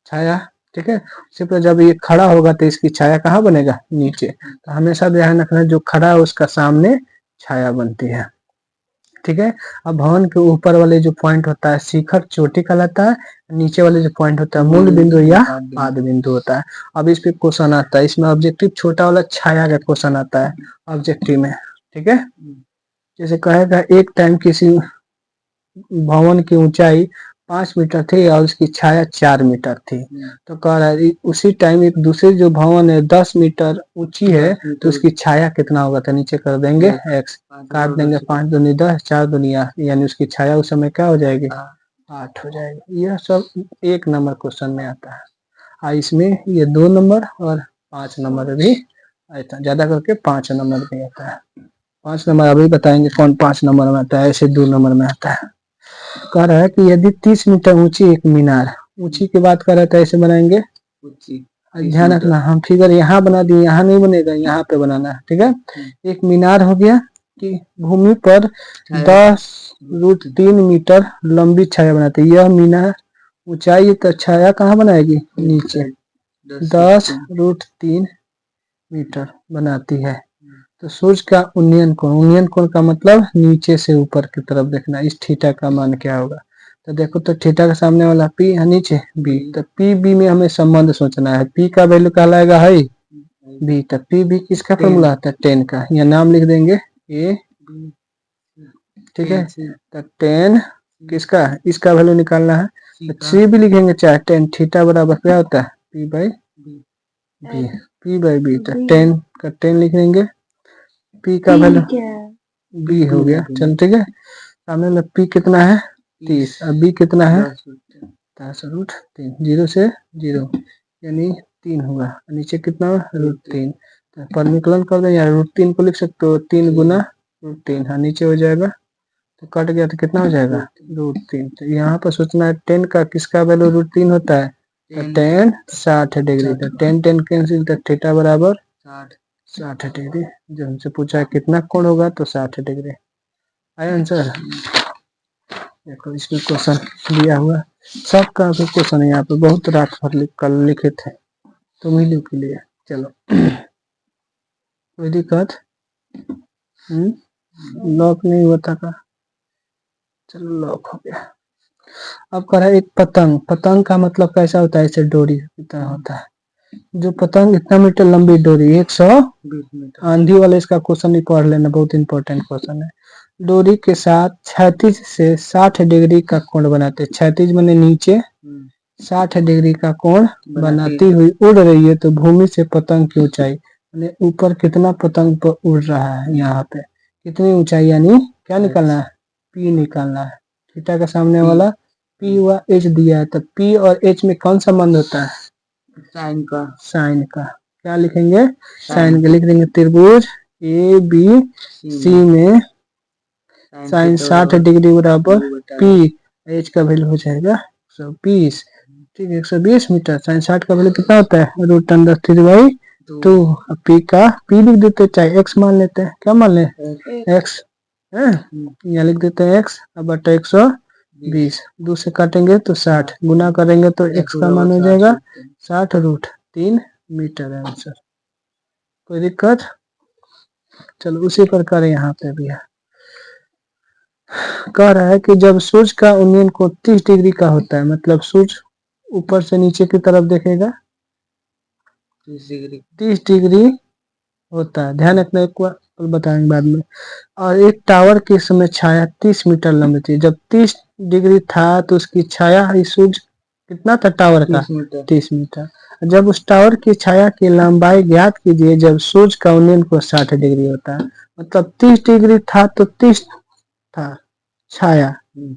छाया, ठीक है। सिर्फ जब ये खड़ा होगा तो इसकी छाया कहाँ बनेगा? नीचे। तो हमेशा ध्यान रखना जो खड़ा है उसका सामने छाया बनती है, ठीक है। अब भवन के ऊपर वाले जो पॉइंट होता है शिखर चोटी कहलाता है, नीचे वाले जो पॉइंट होता है मूल बिंदु या पाद बिंदु होता है। अब इस पे क्वेश्चन आता है, इसमें ऑब्जेक्टिव छोटा वाला छाया का क्वेश्चन आता है ऑब्जेक्टिव में, ठीक है। जैसे कहेगा एक टाइम किसी भवन की ऊंचाई 5 मीटर थी और उसकी छाया 4 मीटर थी, तो कह रहा है उसी टाइम एक दूसरी जो भवन है 10 मीटर ऊंची है तो उसकी छाया कितना होगा? तो नीचे कर देंगे x, काट देंगे 5 दूनी 10, 4 दूनी 8, यानी उसकी छाया उस समय क्या हो जाएगी? 8 हो जाएगी। यह सब 1 नंबर क्वेश्चन में आता है। और इसमें ये 2 नंबर और 5 नंबर भी आता है, ज्यादा करके 5 नंबर भी आता है। 5 नंबर अभी बताएंगे कौन 5 नंबर में आता है, ऐसे 2 नंबर में आता है। कह रहा है कि यदि 30 मीटर ऊंची एक मीनार, ऊंची की बात कर रहा था, ऐसे बनाएंगे। ध्यान रखना, हम फिगर यहाँ बना दिए, यहाँ नहीं बनेगा, यहाँ पे बनाना है, ठीक है। एक मीनार हो गया कि भूमि पर 10√3 मीटर लंबी छाया बनाती है। यह मीनार ऊंचाई तो छाया कहाँ बनाएगी? नीचे 10√3 मीटर बनाती है। तो सूर्य का उन्नयन कोण का मतलब नीचे से ऊपर की तरफ देखना। इस थीटा का मान क्या होगा? तो देखो, तो थीटा का सामने वाला P है, नीचे B, तो P B में हमें संबंध सोचना है। P का वैल्यू कहलाएगा है B, तो P B किसका फॉर्मूला आता है? टेन का। यहाँ नाम लिख देंगे A, ठीक है। तो टेन किसका? इसका वैल्यू निकालना है, तो 3 भी लिखेंगे, चाहे टेन थीटा बराबर क्या होता है? P by B, P by B, तो 10 का 10 लिख देंगे। P का वैल्यू B हो गया, चल ठीक है। सामने वाला P कितना है? 30, अब B कितना है? 10√3, 0 से 0 यानी 3 होगा। नीचे कितना? √3, तो परिकलन कर दे, यहाँ √3 को लिख सकते हो, 3 गुना √3, हाँ नीचे हो जाएगा, तो कट गया तो कितना हो जाएगा? √3। तो यहाँ पर सोचना है 10 का किसका वैल्यू √3 होता है? तो 10 60 डिग्री, तो 10 कैंसिल, तो थीटा बराबर 60 डिग्री। जो हमसे पूछा है कितना कोण होगा, तो 60 डिग्री। आया आंसर? देखो इसमें क्वेश्चन दिया हुआ, सबका भी क्वेश्चन है यहाँ पे, बहुत रात भर कल लिखे थे तुम ही लोग के लिए। चलो कोई दिक्कत? लॉक नहीं होता का? चलो लॉक हो गया। अब कह रहा है एक पतंग, पतंग का मतलब कैसा होता है? ऐसे डोरी की तरह होता है। जो पतंग इतना मीटर लंबी डोरी, 120 मीटर। आंधी वाले इसका क्वेश्चन ही पढ़ लेना, बहुत इंपॉर्टेंट क्वेश्चन है। डोरी के साथ क्षैतिज से 60 डिग्री का कोण बनाते, क्षैतिज माने नीचे, 60 डिग्री का कोण बनाती हुई उड़ रही है, तो भूमि से पतंग की ऊंचाई माने ऊपर कितना पतंग पर उड़ रहा है, यहाँ पे कितनी ऊंचाई, यानी क्या निकालना है? P निकालना है। थीटा का सामने वाला P हुआ, H दिया है, तो P और H में कौन सा संबंध होता है? साइन का। साइन का क्या लिखेंगे? साइन का लिख देंगे। त्रिभुज ABC में साइन 60 डिग्री बराबर P, H का वैल्यू हो जाएगा 120, ठीक है, 120 मीटर। साइन 60 का वैल्यू कितना होता है? √3/2। P का P लिख देते हैं, चाहे X मान लेते हैं। क्या मान ले? X है, यहाँ लिख देते हैं X, अब बटा 120, 2 से काटेंगे तो 60, गुना करेंगे तो X का मान हो जाएगा 60√3 मीटर है आंसर। कोई दिक्कत? चलो उसी प्रकार यहाँ पे भी है, कह रहा है कि जब सूर्य का उन्नयन कोण 30 डिग्री का होता है, मतलब सूर्य ऊपर से नीचे की तरफ देखेगा 30 डिग्री होता है, ध्यान रखना, एक बार बताएंगे बाद में। और एक टावर की समय छाया 30 मीटर लंबी थी। जब 30 डिग्री था तो उसकी छाया इस सूर्य कितना था टावर का? 30 मीटर। जब उस टावर की छाया की लंबाई ज्ञात कीजिए जब सूर्य का उन्नयन कोण 60 डिग्री होता है। मतलब 30 डिग्री था तो 30 था छाया,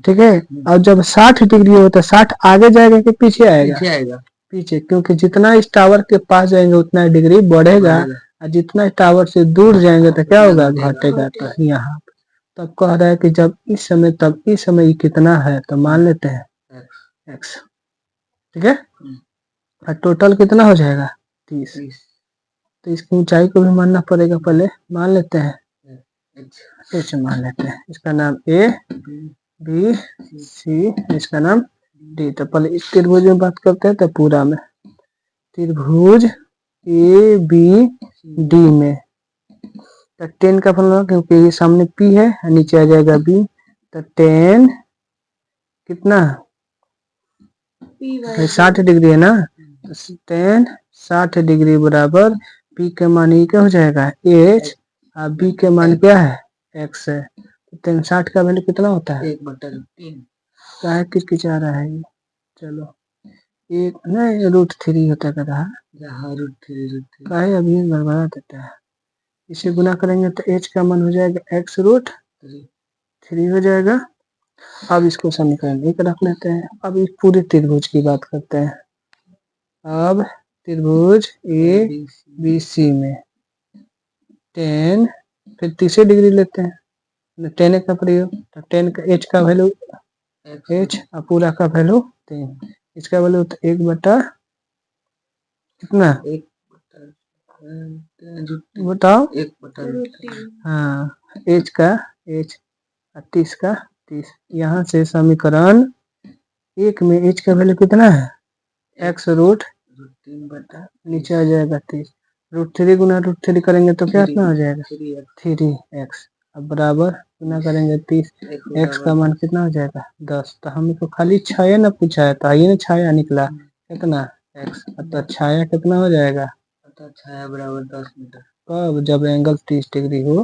ठीक है। और जब 60 डिग्री होता है, 60 आगे जाएगा कि पीछे आएगा? पीछे, क्योंकि जितना इस टावर के पास जाएंगे उतना डिग्री बढ़ेगा, और जितना इस टावर से दूर जाएंगे तो क्या होगा? घटेगा। तो यहाँ तब कह रहा है कि जब इस समय तब इस समय कितना है, तो मान लेते हैं x, ठीक है। और टोटल कितना हो जाएगा? 30। तो इसकी ऊंचाई को भी मानना पड़ेगा, पहले मान लेते हैं h मान लेते हैं। इसका नाम A B C, इसका नाम D। तो पहले इस त्रिभुज में बात करते हैं, तो पूरा में त्रिभुज A B D में, तो 10 का फॉर्मूला, क्योंकि ये सामने P है, नीचे आ जाएगा B, तो 10 कितना? 60 डिग्री है ना, तो 10 60 डिग्री बराबर P के मान ये क्या हो जाएगा? H, और B के मान क्या है? X है। तो 10 60 का वैल्यू कितना होता है? 1/3। क्या किचकिचा रहा है ये? चलो एक नहीं, √3 होता कर रहा है, √3 अभी गड़बड़ा देता है। इसे गुना करेंगे तो H का मान हो जाएगा x√3 हो जाएगा। अब इसको समीकरण एक रख लेते हैं। अब इस पूरे त्रिभुज की बात करते हैं। अब त्रिभुज ABC में 10, फिर 30 डिग्री लेते हैं, 10 का प्रयोग, तो 10 का H का वैल्यू H, और पूरा का वैल्यू 3, इसका वैल्यू तो 1 कितना? बताओ, 1/3। हाँ, H का H, 30 का 30। यहाँ से समीकरण एक में H का वैल्यू कितना है? x√3 नीचे आ जाएगा 30, √3 गुना √3 करेंगे तो क्या कितना हो जाएगा 3x। अब बराबर गुना करेंगे 30, x का मान कितना हो जाएगा 10। तो हमको खाली छाया ना पूछा है, तो आइए ना छाया निकला कितना x। तो छाया कितना हो जाएगा, छाया बराबर 10 मीटर। कब, जब एंगल 30 डिग्री हो,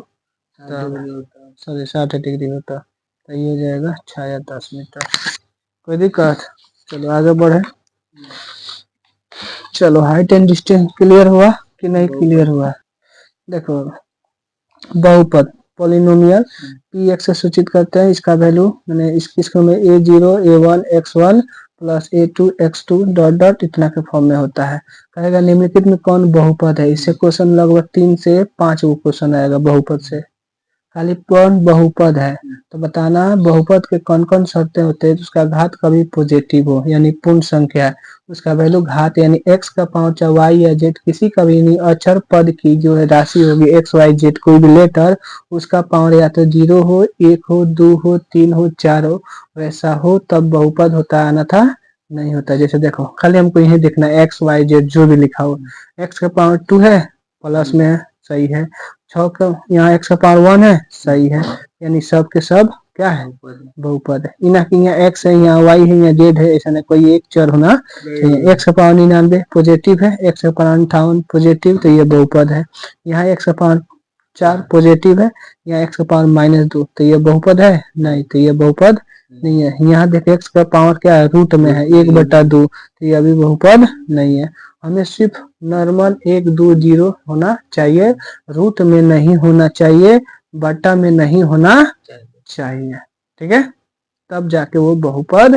तब 60 डिग्री होता, तो ये हो जाएगा छाया 10 मीटर। कोई दिक्कत, चलो आगे बढ़े। चलो हाइट एंड डिस्टेंस क्लियर हुआ कि नहीं क्लियर हुआ। देखो बहुपद पॉलिनोमियल पी एक्स से सूचित करते हैं, इसका वैल्यू मैंने इसको में a0 a1 x1 plus a2 x2 dot dot इतना के फॉर्म में होता है। कहेगा निम्नलिखित में कौन बहुपद है, इससे क्वेश्चन लगभग 3 से 5 क्वेश्चन आएगा बहुपद से। खाली कौन बहुपद है तो बताना बहुपद के कौन कौन शर्तें होते हैं, उसका घात कभी पॉजिटिव हो यानी पूर्ण संख्या, उसका वैल्यू घात यानी x का पावर चाहे y या z किसी का भी नहीं अक्षर पद की जो है राशि होगी x y z कोई भी लेटर, उसका पावर या तो 0 हो 1 हो 2 हो 3 हो 4 हो, वैसा हो तब बहुपद होता है, अन्यथा नहीं होता। जैसे देखो खाली हमको यही देखना है x y z जो भी लिखा हो, x का पावर 2 है प्लस में है, सही है। 6 का यहाँ x का पावर 1 है, सही है, यानी सब के सब क्या है बहुपद है। इना कि यहाँ x है यहाँ y है यहाँ z है, ऐसा नहीं कोई एक चर होना चाहिए। x का पावर 99 पॉजिटिव है, x का पावर 58 पॉजिटिव, तो ये बहुपद है। यहाँ x का पावर 4 पॉजिटिव है, यहाँ x का पावर -2, तो ये बहुपद है नहीं, तो ये बहुपद नहीं है। यहाँ देखिए x का पावर क्या है रूट में है 1/2, तो ये अभी बहुपद नहीं है। हमें सिर्फ नॉर्मल 1 2 0 होना चाहिए, रूट में नहीं होना चाहिए, बटा में नहीं होना चाहिए, ठीक है, तब जाके वो बहुपद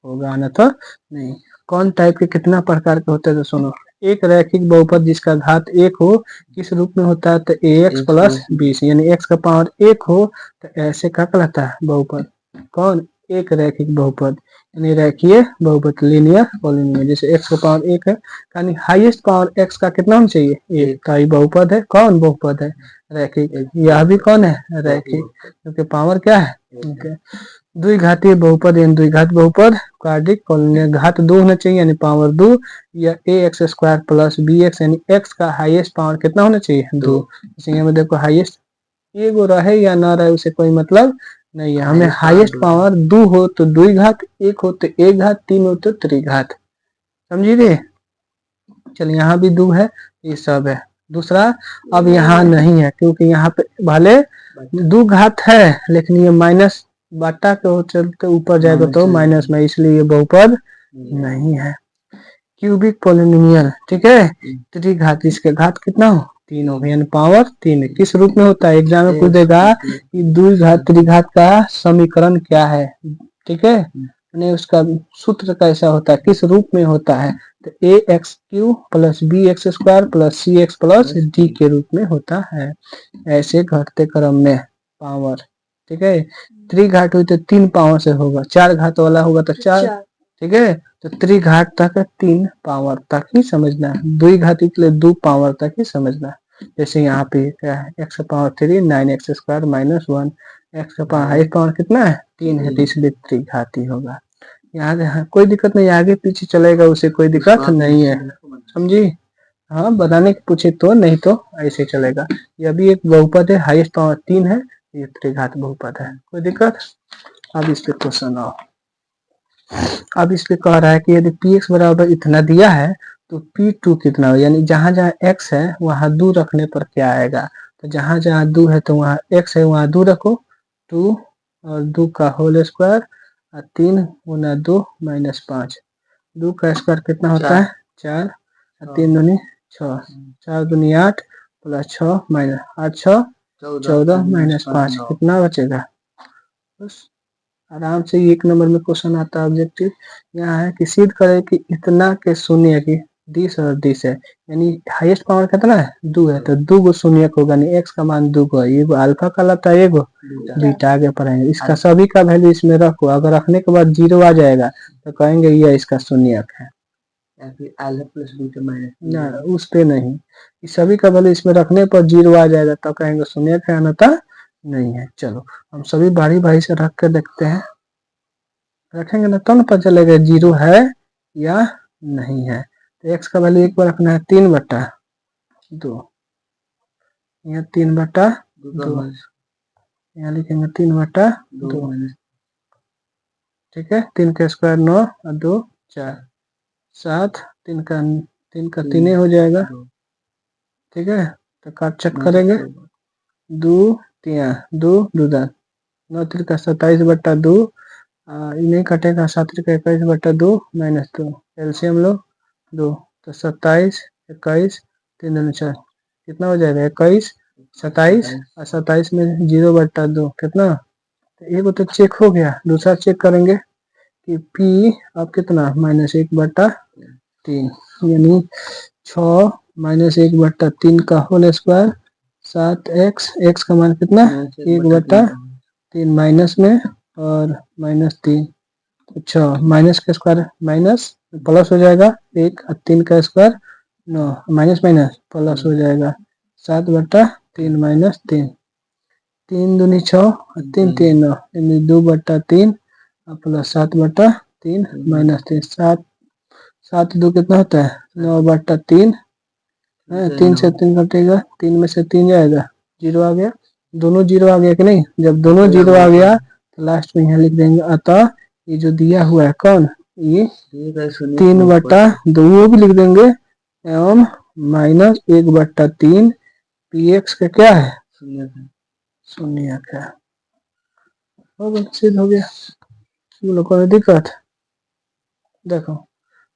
होगा, न तो नहीं। कौन टाइप के कितना प्रकार के होते हैं तो सुनो। एक रैखिक बहुपद जिसका घात 1 हो किस रूप में होता है, तो ax प्लस 20 यानी x का पावर 1 हो तो ऐसे क्या कहलाता है बहुपद। कौन, एक रैखिक बहुपद यानी रैखीय बहुपद लीनियर पॉलिनोमियल। जैसे x का पावर 1 है यानी हाईएस्ट पावर x का कितना होना चाहिए 1, तो ये बहुपद है। कौन बहुपद है रैखिक, यह भी कौन है रैखिक क्योंकि पावर क्या है द्विघातीय बहुपद यानी द्विघात बहुपद कार्डिक पॉलिनोमियल घात 2 होना चाहिए यानी पावर 2, या ax² प्लस bx यानी x का हाईएस्ट पावर कितना होना चाहिए 2। इसी में देखो हाईएस्ट एगो रहे या ना रहे उसे कोई मतलब नहीं है, हमें हाईएस्ट पावर 2 हो तो द्विघात, 1 हो तो एक घात, 3 हो तो त्रिघात, समझी रे। चल यहाँ भी 2 है, ये सब है। दूसरा अब यहाँ नहीं है क्योंकि यहाँ पे भले 2 घात है लेकिन ये माइनस बटा के चलते ऊपर जाएगा तो माइनस में, इसलिए ये बहुपद नहीं है। क्यूबिक पॉलिनोमियल, ठीक है, त्रिघात, इसके घात कितना हो 3 हो यानी पावर 3 किस रूप में होता है, एग्जाम में पूछेगा कि द्विघात त्रिघात का समीकरण क्या है, ठीक है, यानी उसका सूत्र कैसा होता है, किस रूप में होता है, तो ax³ plus bx² plus cx plus d के रूप में होता है, ऐसे घटते क्रम में पावर, ठीक है। त्रिघात हुई तो 3 पावर से होगा, 4 घात वाला होगा तो 4, ठीक है, तो त्रिघात तक 3 पावर तक ही समझना है, द्विघाती के लिए 2 पावर तक ही समझना है। जैसे यहाँ पे क्या है x का पावर 3 9x² -1, x का पावर हाईएस्ट पावर कितना है 3 है, तो इसलिए त्रिघाती होगा। यहाँ कोई दिक्कत नहीं, आगे पीछे चलेगा उसे कोई दिक्कत नहीं है, समझी। हाँ बताने के पूछे तो, नहीं तो ऐसे चलेगा। यह भी एक बहुपद है, हाईएस्ट पावर 3 है, ये त्रिघात बहुपद है, कोई दिक्कत। अब इस पे क्वेश्चन आओ। अब इस पे कह रहा है कि यदि px बराबर इतना दिया है तो p2 कितना हो, यानी जहां जहां x है वहां 2 रखने पर क्या आएगा, तो जहां जहां 2 है तो वहां x है वहां 2 रखो, 2 और 2 का होल स्क्वायर और 3 गुना 2 - 5, 2 का स्क्वायर कितना होता है 4 और 3 दूनी 6, 4 दूनी 8 प्लस 6 -8 6 14 -5 कितना बचेगा। बस आराम से 1 नंबर में क्वेश्चन आता है ऑब्जेक्टिव। यहाँ है कि सिद्ध करें कि इतना के शून्य की दिस और दिस है, यानी हाईएस्ट पावर कितना है 2 है, तो 2 गो शून्य होगा, यानी x का मान 2 गो, एगो अल्फा कहलाता है, एगो बीटा, आगे पढ़ेंगे। इसका सभी का वैल्यू इसमें रखो, अगर रखने के बाद 0 आ जाएगा तो कहेंगे यह इसका शून्यक है, ना उस पे नहीं, इस सभी का वैल्यू इसमें रखने पर 0 आ जाएगा तो कहेंगे शून्यक है, अन्यथा नहीं है। चलो हम सभी बारी बारी से रख कर देखते हैं, रखेंगे ना तो न पता चलेगा 0 है या नहीं है। तो x का वैल्यू एक बार रखना है 3 बटा 2, यहाँ 3/2, यहाँ लिखेंगे 3/2, ठीक है। 3 का स्क्वायर 9 और 2 4, 7, 3 का 3 हो जाएगा, ठीक है। तो काट चेक करेंगे, 2 3 2 2 10, 9 3 का 27/2, नहीं कटेगा, 7 3 का 21/2 -2, एलसीएम लो 2, तो 27 21 3 दूनी 4, कितना हो जाएगा 21 27, और 27 में 0/2 कितना, तो एक तो चेक हो गया। दूसरा चेक करेंगे कि P अब कितना -1/3, यानी 6 -1/3 का होल स्क्वायर 7x, x का मान कितना 1/3 माइनस में और -3, अच्छा माइनस का स्क्वायर माइनस प्लस हो जाएगा 1, और 3 का स्क्वायर 9, माइनस माइनस प्लस हो जाएगा 7/3 -3, 3 दूनी 6 और 3 3 9, यानी 2/3 प्लस 7/3 -3, 7 2 कितना होता है 9/3, 3 से 3 कटेगा, 3 में से 3 जाएगा, 0 आ गया, दोनों 0 आ गया कि नहीं। जब दोनों 0 आ गया तो लास्ट में यहाँ लिख देंगे, अतः ये जो दिया हुआ है कौन, ये 3/2 वो भी लिख देंगे, एवं -1/3 px का क्या है शून्य का, सिद्ध हो गया। लोग को दिक्कत, देखो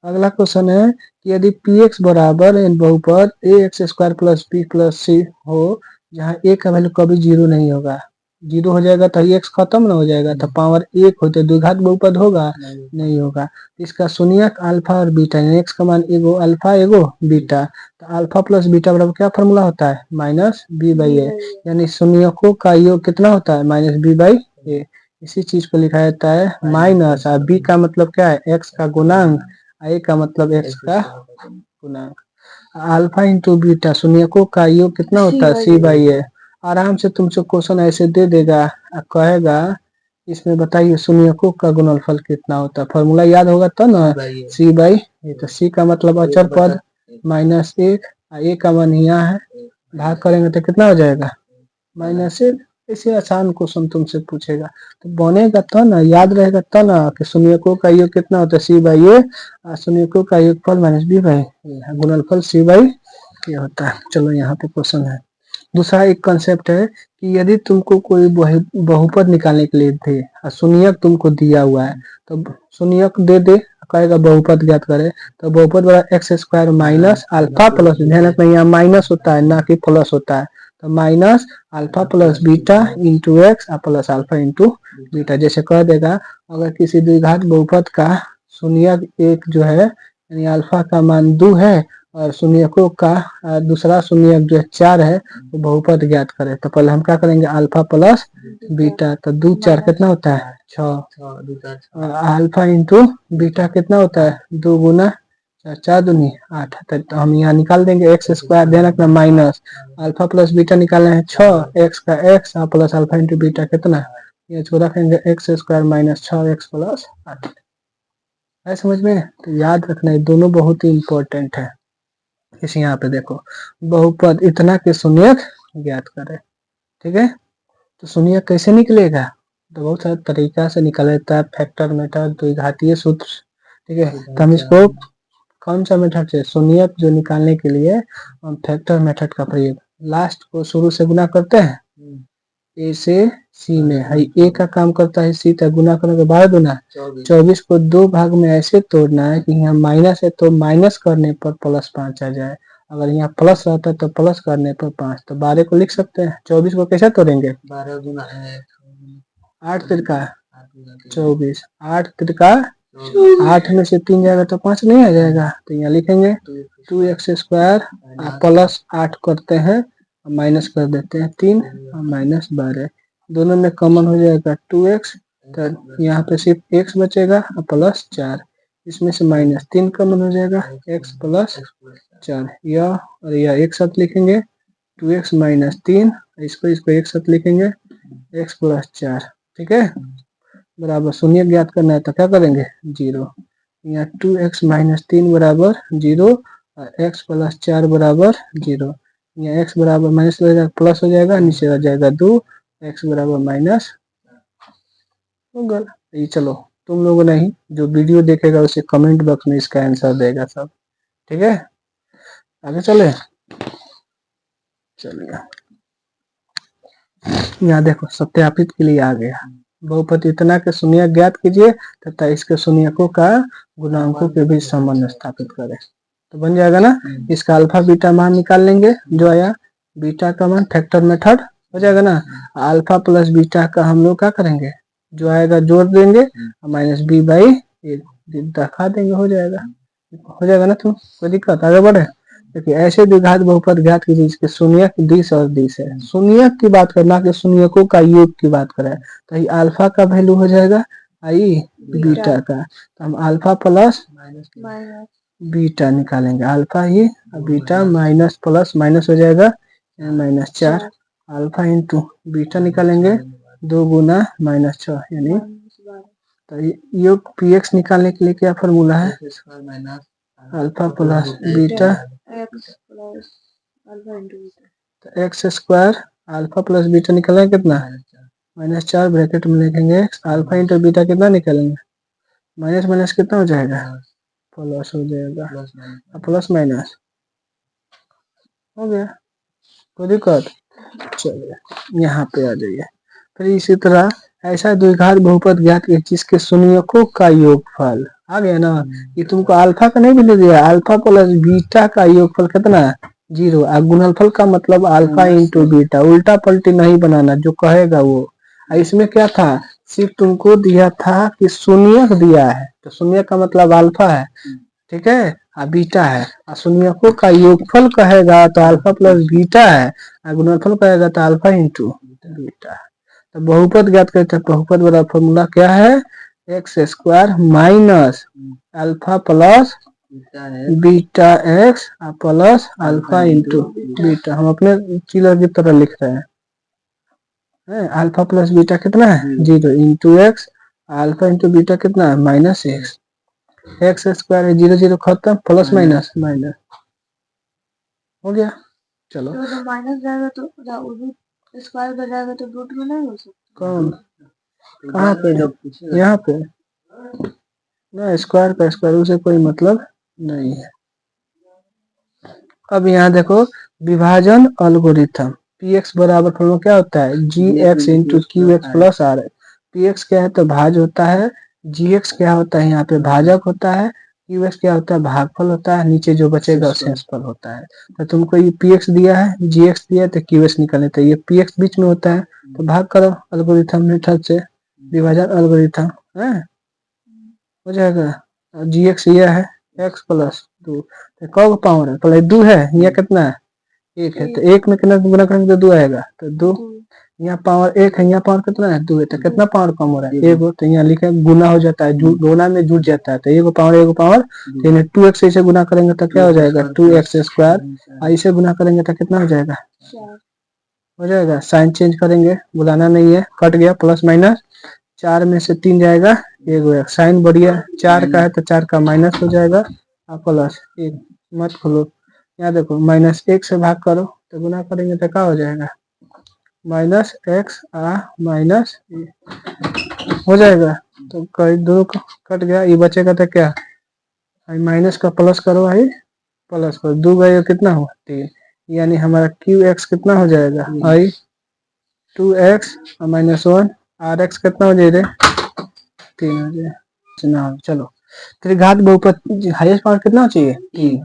अगला क्वेश्चन है कि यदि px बराबर बहुपद ax² + b + c हो, जहाँ a का वैल्यू कभी 0 नहीं होगा, 0 हो जाएगा तो x खत्म ना हो जाएगा, तो पावर 1 होते द्विघात बहुपद होगा नहीं होगा। इसका शून्यक अल्फा और बीटा, यानी x का मान एगो अल्फा एगो बीटा, तो अल्फा प्लस बीटा बराबर क्या फॉर्मूला होता है -b/a, यानी शून्यकों का योग कितना होता है -b/a। इसी चीज को लिखा जाता है माइनस, और b का मतलब क्या है x का गुणांक, a का मतलब x का गुणांक, अल्फा इंटू बीटा शून्यकों का योग कितना होता है c/a। आराम से तुमसे क्वेश्चन ऐसे दे देगा, कहेगा इसमें बताइए शून्यकों का गुणनफल कितना होता है, फॉर्मूला याद होगा तो ना, c/a, तो c का मतलब अचर पद -1, a का मान यहाँ है, भाग करेंगे तो कितना हो जाएगा -1। ऐसे आसान क्वेश्चन तुमसे पूछेगा तो बनेगा तो ना, याद रहेगा तो ना कि शून्यकों का योग कितना होता है c/a, और शून्यकों का योगफल -b/a, गुणनफल c/a होता है। चलो यहाँ पे क्वेश्चन है। दूसरा एक कंसेप्ट है कि यदि तुमको कोई बहुपद निकालने के लिए थे और शून्यक तुमको दिया हुआ है, तो शून्यक दे दे, कहेगा बहुपद ज्ञात करे, तो बहुपद बड़ा x² माइनस अल्फा प्लस, ध्यान रखना यहाँ माइनस होता है ना कि प्लस होता है, तो minus alpha plus beta into x plus alpha into beta. जैसे कह देगा अगर किसी द्विघात बहुपद का शून्यक एक जो है यानी अल्फा का मान 2 है और शून्यकों का दूसरा शून्यक जो 4 है वो बहुपद ज्ञात करे, तो पहले हम क्या करेंगे अल्फा प्लस बीटा, तो 2 4 कितना होता है 6, अल्फा इंटू बीटा कितना होता है 2 गुना 4 दूनी 8, तो हम यहाँ निकाल देंगे x², ध्यान रखना माइनस अल्फा प्लस बीटा निकालना है 6, x का x plus alpha into beta कितना, ये इसको रखेंगे x² - 6x + 8 है, समझ में। तो याद रखना है दोनों बहुत ही इंपॉर्टेंट है। इस यहाँ पे देखो बहुपद इतना के शून्यक ज्ञात करें, ठीक है। तो शून्यक कैसे निकलेगा, तो बहुत सारे तरीका से निकल जाता है, फैक्टर मेथड, द्विघातीय सूत्र, ठीक है। तो हम इसको कौन सा मेथड से, शून्यक जो निकालने के लिए हम फैक्टर मेथड का प्रयोग, लास्ट को शुरू से गुना करते हैं a से c में, है a का काम करता है c, तक गुना करने के बाद गुना 24 को 2 भाग में ऐसे तोड़ना है कि यहाँ माइनस है तो माइनस करने पर +5 आ जाए, अगर यहाँ प्लस रहता है तो प्लस करने पर 5, तो 12 को लिख सकते हैं। 24 को कैसे तोड़ेंगे 8 तिरका 24, 8 तिरका 8 में से 3 जाएगा तो 5 नहीं आ जाएगा, तो यहाँ लिखेंगे 2x² प्लस 8 करते हैं माइनस कर देते हैं 3 और -12, दोनों में कॉमन हो जाएगा 2x, तो यहाँ पे सिर्फ x बचेगा और प्लस 4, इसमें से -3 कॉमन हो जाएगा x + 4, यह और यह एक साथ लिखेंगे 2x - 3, इसको एक साथ लिखेंगे x + 4, ठीक है, बराबर शून्य ज्ञात करना है तो क्या करेंगे 0, यहाँ 2x - 3 बराबर 0 और x + 4 बराबर 0, यहाँ x बराबर माइनस हो जाएगा प्लस हो जाएगा, नीचे आ जाएगा 2, x बराबर माइनस होगा। ये चलो तुम लोगों नहीं, जो वीडियो देखेगा उसे कमेंट बॉक्स में इसका आंसर देगा सब, ठीक है। आगे चले, चलिए यहाँ देखो सत्यापित के लिए आ गया। बहुपद इतना के शून्यक ज्ञात कीजिए तथा इसके शून्यकों का गुणांकों के बीच संबंध स्थापित करें, तो बन जाएगा ना। इसका अल्फा बीटा मान निकाल लेंगे, जो आया बीटा का मान फैक्टर मेथड हो जाएगा ना। अल्फा प्लस बीटा का हम लोग क्या करेंगे, जो आएगा जोड़ देंगे, माइनस बी बाई दिखा देंगे, हो जाएगा ना। तुम कोई दिक्कत, आगे बढ़े। देखिए ऐसे द्विघात बहुपद ज्ञात कीजिए जिसके शून्यक दिश और दिश है। शून्यक की बात करना कि शून्यकों का योग की बात करें, तो ये अल्फा का वैल्यू हो जाएगा आई बीटा का, तो हम अल्फा प्लस बीटा निकालेंगे, अल्फा ही बीटा माइनस प्लस माइनस हो जाएगा -4, अल्फा इंटू बीटा निकालेंगे 2 गुना -6 यानी, तो योग पीएक्स निकालने के लिए क्या फॉर्मूला है, अल्फा प्लस बीटा तो x square alpha plus beta निकालेंगे कितना -4 ब्रैकेट में लिखेंगे अल्फा इंटू बीटा कितना निकालेंगे, माइनस माइनस कितना हो जाएगा प्लस हो जाएगा, प्लस माइनस हो गया, कोई दिक्कत। चलिए यहाँ पे आ जाइए। फिर इसी तरह ऐसा द्विघात बहुपद ज्ञात कीजिए जिसके शून्यकों का योगफल आ गया ना। ये तुमको अल्फा का नहीं मिल दिया, अल्फा प्लस बीटा का योगफल कितना 0, और गुणनफल का मतलब अल्फा इंटू बीटा, उल्टा पलटी नहीं बनाना, जो कहेगा वो। इसमें क्या था, सिर्फ तुमको दिया था कि शून्यक दिया है, तो शून्यक का मतलब अल्फा है, ठीक है, और बीटा है, और शून्यकों का योगफल कहेगा तो अल्फा प्लस बीटा है, और गुणनफल कहेगा तो अल्फा इंटू बीटा। तो बहुपद ज्ञात करते हैं, बहुपद वाला फॉर्मूला क्या है, x square minus alpha plus beta x plus alpha into beta. हम अपने चिलर की तरह लिख रहे हैं, अल्फा प्लस बीटा कितना है 0 into x, alpha into beta कितना है -x, एक्स स्क्वायर है 0 0 खत्म, प्लस माइनस माइनस हो गया। चलो तो माइनस जाएगा तो स्क्वायर पर जाएगा तो रूट में नहीं हो सकता, कौन कहाँ पे, यहाँ पे ना, स्क्वायर का स्क्वायर उसे कोई मतलब नहीं है। अब यहाँ देखो विभाजन एल्गोरिथम, px बराबर फॉर्मूला क्या होता है gx into Q X plus R. px क्या है तो भाज्य होता है, gx क्या होता है यहाँ पे भाजक होता है, qx क्या होता है भागफल होता है, नीचे जो बचेगा शेषफल होता है। तो तुमको ये px दिया है, gx दिया है, तो qx निकालने, तो ये px बीच में होता है, तो भाग करो एल्गोरिथम मेथड से, विभाजन एल्गोरिथम है, हो जाएगा। gx ये है x प्लस 2, तो कौ पावर है पहले 2 है, यहाँ कितना है 1 है, तो 1 में कितना गुना करेंगे तो 2 आएगा, तो 2, यहाँ पावर 1 है, यहाँ पावर कितना है 2 है, तो कितना पावर कम हो रहा है 1, तो यहाँ लिखे गुना हो जाता है, गुना में जुड़ जाता है, तो 1 पावर, तो इन्हें 2x से गुना करेंगे तो क्या हो जाएगा 2x स्क्वायर, ऐसे गुना करेंगे तो कितना हो जाएगा, हो जाएगा। साइन चेंज करेंगे, बुलाना नहीं है, कट गया, प्लस माइनस 4 में से 3 जाएगा, 1 साइन बढ़िया 4 का है तो 4 का माइनस हो जाएगा, प्लस 1 मत खोलो, यहाँ देखो -1 से भाग करो तो गुना करेंगे तो क्या हो जाएगा -x माइनस हो जाएगा, तो कई 2 कट गया, ये बचेगा तो क्या माइनस का प्लस करो, आई प्लस करो, 2 गए कितना हुआ 3, यानी हमारा qx कितना हो जाएगा आई 2x -1, rx कितना हो जाएगा 3 हो जाएगा। चलो त्रिघात बहुपद हाईएस्ट पावर कितना चाहिए 3,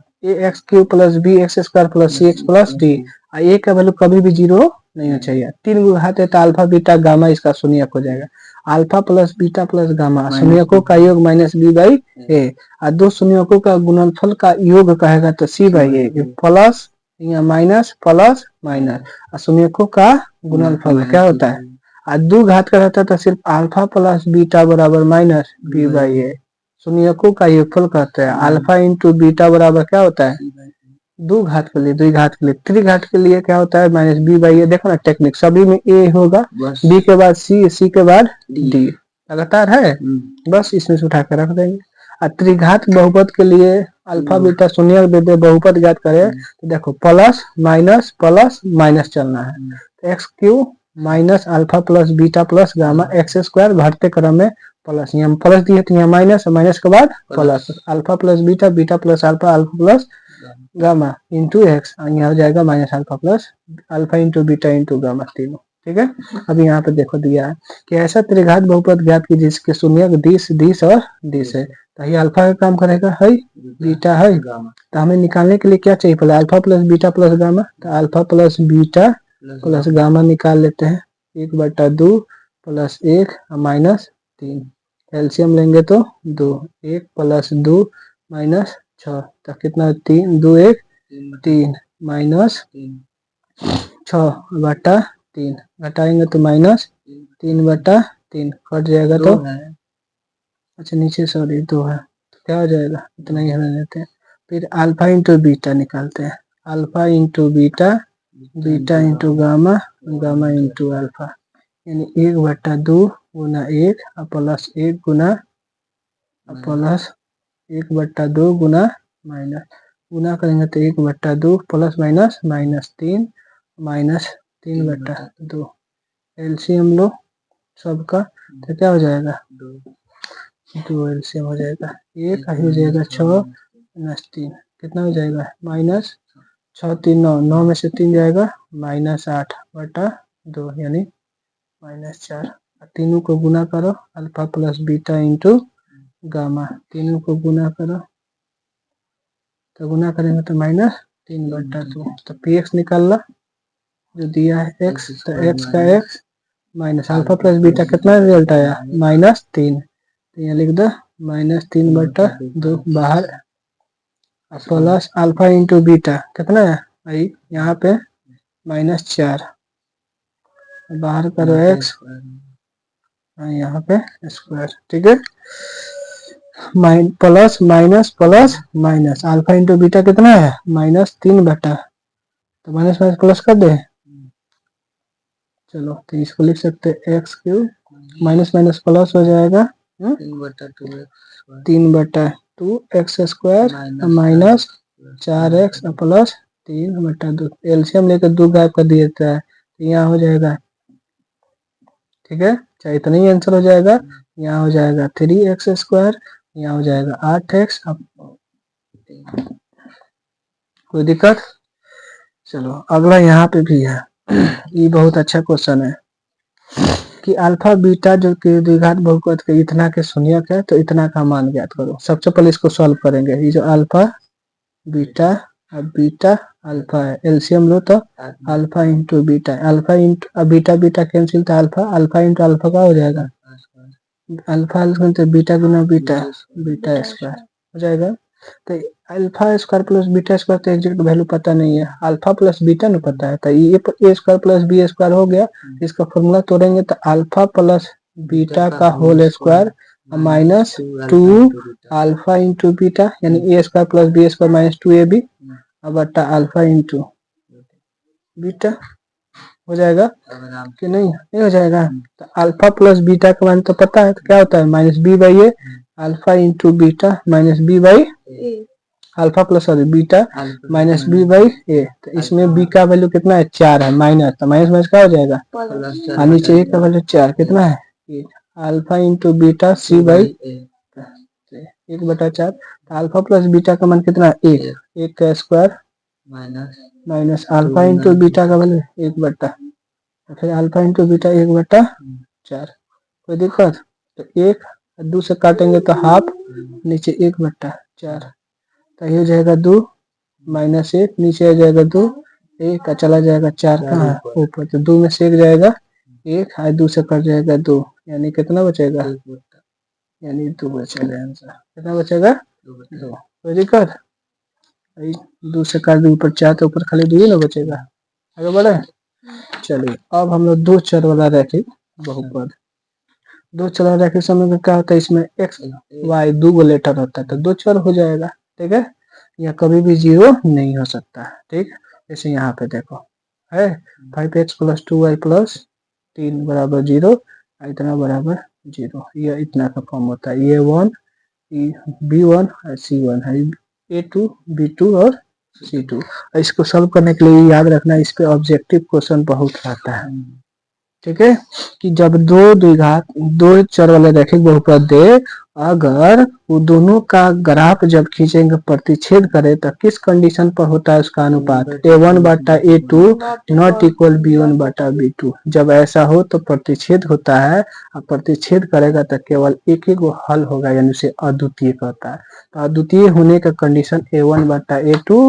ax cube plus b X square plus C X plus D, a का वैल्यू कभी भी 0 नहीं होना चाहिए। 3 घात है तो अल्फा बीटा गामा इसका शून्यक हो जाएगा, alpha plus beta plus gamma, शून्यकों का योग -b/a, और 2 शून्यकों का गुणनफल का योग कहेगा तो c/a, प्लस या माइनस प्लस माइनस, और शून्यकों का गुणनफल क्या होता है, और 2 घात का रहता है तो सिर्फ अल्फा प्लस बीटा बराबर -b/a, शून्यकों का योगफल कहते हैं। अल्फा इंटू बीटा बराबर क्या होता है 2 घात के लिए, 2 घात के लिए, 3 घात के लिए क्या होता है -b/a। देखो ना टेक्निक, सभी में a होगा, b के बाद c के बाद d, लगातार है, बस इसमें से उठा कर रख देंगे। और त्रिघात बहुपद के लिए अल्फा बीटा शून्य बहुपद ज्ञात करे तो देखो प्लस माइनस चलना है, तो x Q minus alpha plus beta plus gamma x square घटते क्रम में प्लस, यहाँ प्लस दिए तो यहाँ माइनस, माइनस के बाद plus alpha plus beta beta plus alpha plus gamma into x, यहाँ हो जाएगा minus alpha plus alpha into beta into gamma तीनों। ठीक है, अब यहाँ पे देखो दिया है कि ऐसा त्रिघात बहुपद ज्ञात की जिसके शून्य दिस और दिस है, तो ये अल्फा का काम करेगा है, बीटा है, तो हमें निकालने के लिए क्या चाहिए पहले alpha plus beta plus gamma, तो alpha plus beta plus gamma निकाल लेते हैं, 1/2 प्लस 1 माइनस 3, एलसीएम लेंगे तो 2, 1 प्लस 2 माइनस 6, तो कितना 3 2 1 3 माइनस 6/3, घटाएंगे तो माइनस 3/3 कट जाएगा तो अच्छा नीचे सॉरी 2 है, तो क्या हो जाएगा इतना ही रहने देते हैं। फिर अल्फा इंटू बीटा निकालते हैं, alpha into beta beta into gamma gamma into alpha, यानी 1/2 गुना 1 प्लस 1 गुना प्लस 1/2 गुना माइनस, गुना करेंगे तो 1/2 plus minus minus 3 minus 3/2, LCM लो सबका तो क्या हो जाएगा 2 एलसीएम हो जाएगा, एक हो जाएगा 6 माइनस 3 कितना हो जाएगा माइनस 6 3 9, 9 में से 3 जाएगा माइनस 8/2 यानी माइनस 4, तीनों को गुना करो alpha plus beta into gamma, तीनों को गुना करो तो गुना करेंगे तो माइनस 3/2, तो पी एक्स निकाल ला जो दिया है एक्स, तो एक्स का x minus alpha plus beta कितना रिजल्ट आया -3, तो यहाँ लिख दो -3/2 बाहर प्लस अल्फा इंटू बीटा कितना है भाई यहाँ पे -4 बाहर करो एक्स यहाँ पे स्क्वायर। ठीक है, plus minus plus minus alpha into beta कितना है -3/, तो माइनस माइनस प्लस कर दे, चलो तो इसको लिख सकते हैं x cube minus minus plus हो जाएगा 3/2 x square minus 4x plus 3/2, LCM लेकर 2 गायब कर दिया जाता है तो यहाँ हो जाएगा। ठीक है, चाहे इतना ही आंसर हो जाएगा, यहाँ हो जाएगा 3x स्क्वायर, यहाँ हो जाएगा 8x, कोई दिक्कत। चलो अगला यहाँ पे भी है ये बहुत अच्छा क्वेश्चन है कि अल्फा बीटा जो कि द्विघात बहुपद के इतना के शून्यक है तो इतना का मान ज्ञात करो। सबसे पहले इसको सॉल्व करेंगे, ये जो अल्फा बीटा अब बीटा अल्फा है, एलसीएम लो तो alpha into beta, alpha into beta beta cancel था, अल्फा अल्फा इंटू अल्फा का हो जाएगा अल्फा तो बीटा गुना बीटा बीटा स्क्वायर हो जाएगा, तो alpha square plus beta square तो एग्जैक्ट वैल्यू पता नहीं है, अल्फा प्लस बीटा न पता है, तो A square plus B square हो गया, इसका फॉर्मूला तोड़ेंगे तो अल्फा प्लस बीटा का whole square -2 alpha into beta यानी A square plus B square -2ab बटा अल्फा इंटू बीटा हो जाएगा कि नहीं, नहीं हो जाएगा। तो अल्फा प्लस बीटा का मान तो पता है, तो क्या होता है -b/a alpha into beta -b/a alpha plus beta -b/a, तो इसमें b का वैल्यू कितना है 4 है, माइनस तो माइनस माइनस क्या हो जाएगा और नीचे a का वैल्यू 4 कितना है अल्फा इंटू बीटा c/1/4, तो अल्फा प्लस बीटा का मान कितना है 1 का square minus alpha into beta का वैल्यू 1/, फिर अल्फा इंटू बीटा 1/4, कोई दिक्कत। तो 1 2 से काटेंगे तो हाफ, नीचे 1/4, तो ये हो जाएगा 2 -1 नीचे आ जाएगा 2 1 चला जाएगा 4 कहाँ है ऊपर, तो 2 में से 1 जाएगा 1 और 2 से कट जाएगा 2, यानी कितना बचेगा यानी 2 बचेगा आंसर, कितना बचेगा 2, कोई दिक्कत। 2 से काट दो ऊपर 4 तो ऊपर खाली 2 ही ना बचेगा, आगे बढ़े। चलिए अब हम लोग 2 चर वाला रैखिक बहुपद, 2 चर वाला रैखिक समय में क्या होता है इसमें x y 2 गो लेटर होता है तो 2 चर हो जाएगा। ठीक है, यह कभी भी 0 नहीं हो सकता। ठीक, जैसे यहाँ पे देखो है 5x + 2y + 3 = 0, इतना बराबर 0, यह इतना का फॉर्म होता है, ये 1 B1 और C1 है, A2 B2 और C2। इसको सॉल्व करने के लिए याद रखना इस पे ऑब्जेक्टिव क्वेश्चन बहुत आता है, ठीक है। कि जब दो द्विघात दो चर वाले रैखिक बहुपद दे, अगर वो दोनों का ग्राफ जब खींचेंगे प्रतिच्छेद करे तो किस कंडीशन पर होता है उसका अनुपात A1 बटा A2 नॉट इक्वल B1 बटा B2। जब ऐसा हो तो प्रतिच्छेद होता है, और प्रतिच्छेद करेगा तो केवल एक ही को हल होगा, यानी उसे अद्वितीय कहता है। तो अद्वितीय होने का कंडीशन A1 बटा A2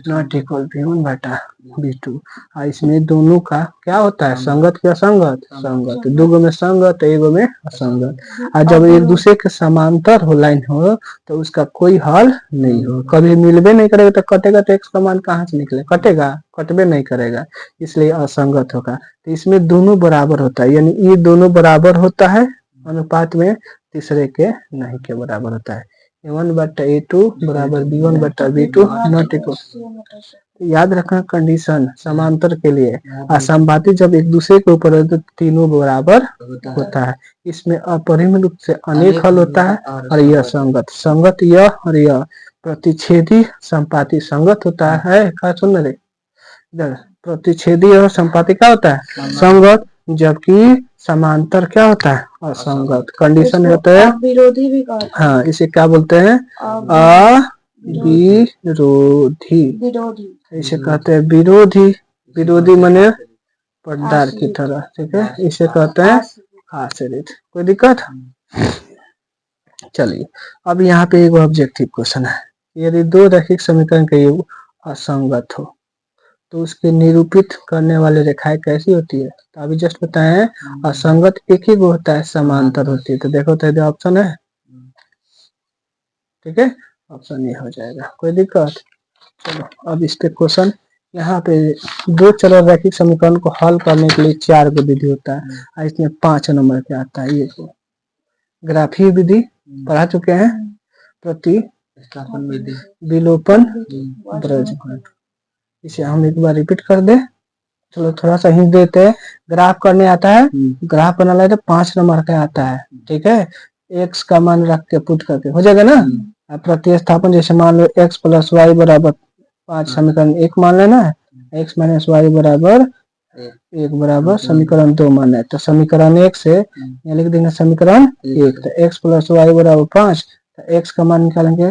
नॉट इक्वल B1 बटा B2। और इसमें दोनों का क्या होता है, संगत क्या संगत संगत, दो में संगत एगो में असंगत। और जब एक दूसरे के समांतर हो लाइन हो तो उसका कोई हल नहीं हो, कभी मिलबे नहीं करेगा तो कटेगा, तो x का मान कहाँ से निकले, कटेगा, कटबे नहीं करेगा, इसलिए असंगत होगा। तो इसमें दोनों बराबर होता है, यानी ये दोनों बराबर होता है अनुपात में, तीसरे के नहीं के बराबर होता है। A1 बटा A2 बराबर B1 बटा B2 नॉट इक्वल। याद रखना कंडीशन समांतर के लिए, असंपाती जब एक दूसरे के ऊपर है तो तीनों बराबर होता है। इसमें अपरिमेय रूप से अनेक हल होता है, और यह संगत संगत यह और यह प्रतिच्छेदी संपाती संगत होता है। क्या सुन रहे इधर, प्रतिच्छेदी और संपाती क्या होता है संगत, जबकि समांतर क्या होता है असंगत। कंडीशन होता है विरोधी भी, हाँ इसे क्या बोलते हैं अविरोधी, इसे कहते हैं विरोधी। विरोधी माने पर्दार की तरह, ठीक है, इसे कहते हैं आश्रित। कोई दिक्कत? चलिए अब यहाँ पे एक ऑब्जेक्टिव क्वेश्चन है, यदि दो रैखिक समीकरण के योग असंगत हो तो उसके निरूपित करने वाली रेखाएं कैसी होती है। तो अभी जस्ट बताए असंगत एक ही होता है, समांतर होती है। तो देखो तो ऑप्शन है, ठीक है, ऑप्शन ये हो जाएगा। कोई दिक्कत? चलो अब इस पे क्वेश्चन, यहाँ पे दो चर रैखिक समीकरण को हल करने के लिए 4 गो विधि होता है, और इसमें 5 नंबर पे आता है। ये ग्राफीय विधि पढ़ा चुके हैं, प्रतिस्थापन विधि, विलोपन, ब्रजघन। इसे हम एक बार रिपीट कर दे। चलो थोड़ा सा हिंट देते हैं। ग्राफ करने आता है, ग्राफ बना लेते 5 नंबर का आता है, ठीक है। x का मान रख के पुट करके हो जाएगा ना। अब प्रतिस्थापन जैसे मान लो x प्लस वाई बराबर 5, समीकरण 1 मान लेना है, x माइनस वाई बराबर 1 बराबर समीकरण 2 मानना है। तो समीकरण 1 से यहाँ लिख देंगे समीकरण 1, तो x प्लस वाई बराबर 5, तो x का मान निकालेंगे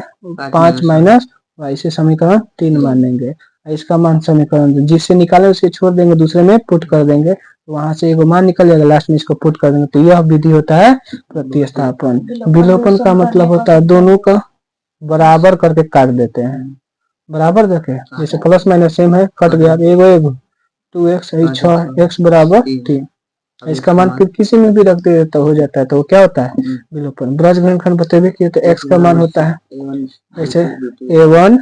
5 माइनस वाई से समीकरण 3 मान लेंगे। इसका मान समीकरण जिससे निकाले उसके छोड़ देंगे, दूसरे में पुट कर देंगे, तो वहां से एक मान निकल जाएगा, लास्ट में इसको पुट कर देंगे। तो यह विधि होता है प्रतिस्थापन। विलोपन का मतलब होता है दोनों का बराबर करके काट देते हैं, बराबर करके, जैसे प्लस माइनस सेम है, कट गया, एगो 2x 6x बराबर 3। इसका मान फिर किसी में भी रख दे तो हो जाता है, तो वो क्या होता है विलोपन। ब्रजघन खंड बतेबे किए, तो x का मान होता है जैसे a1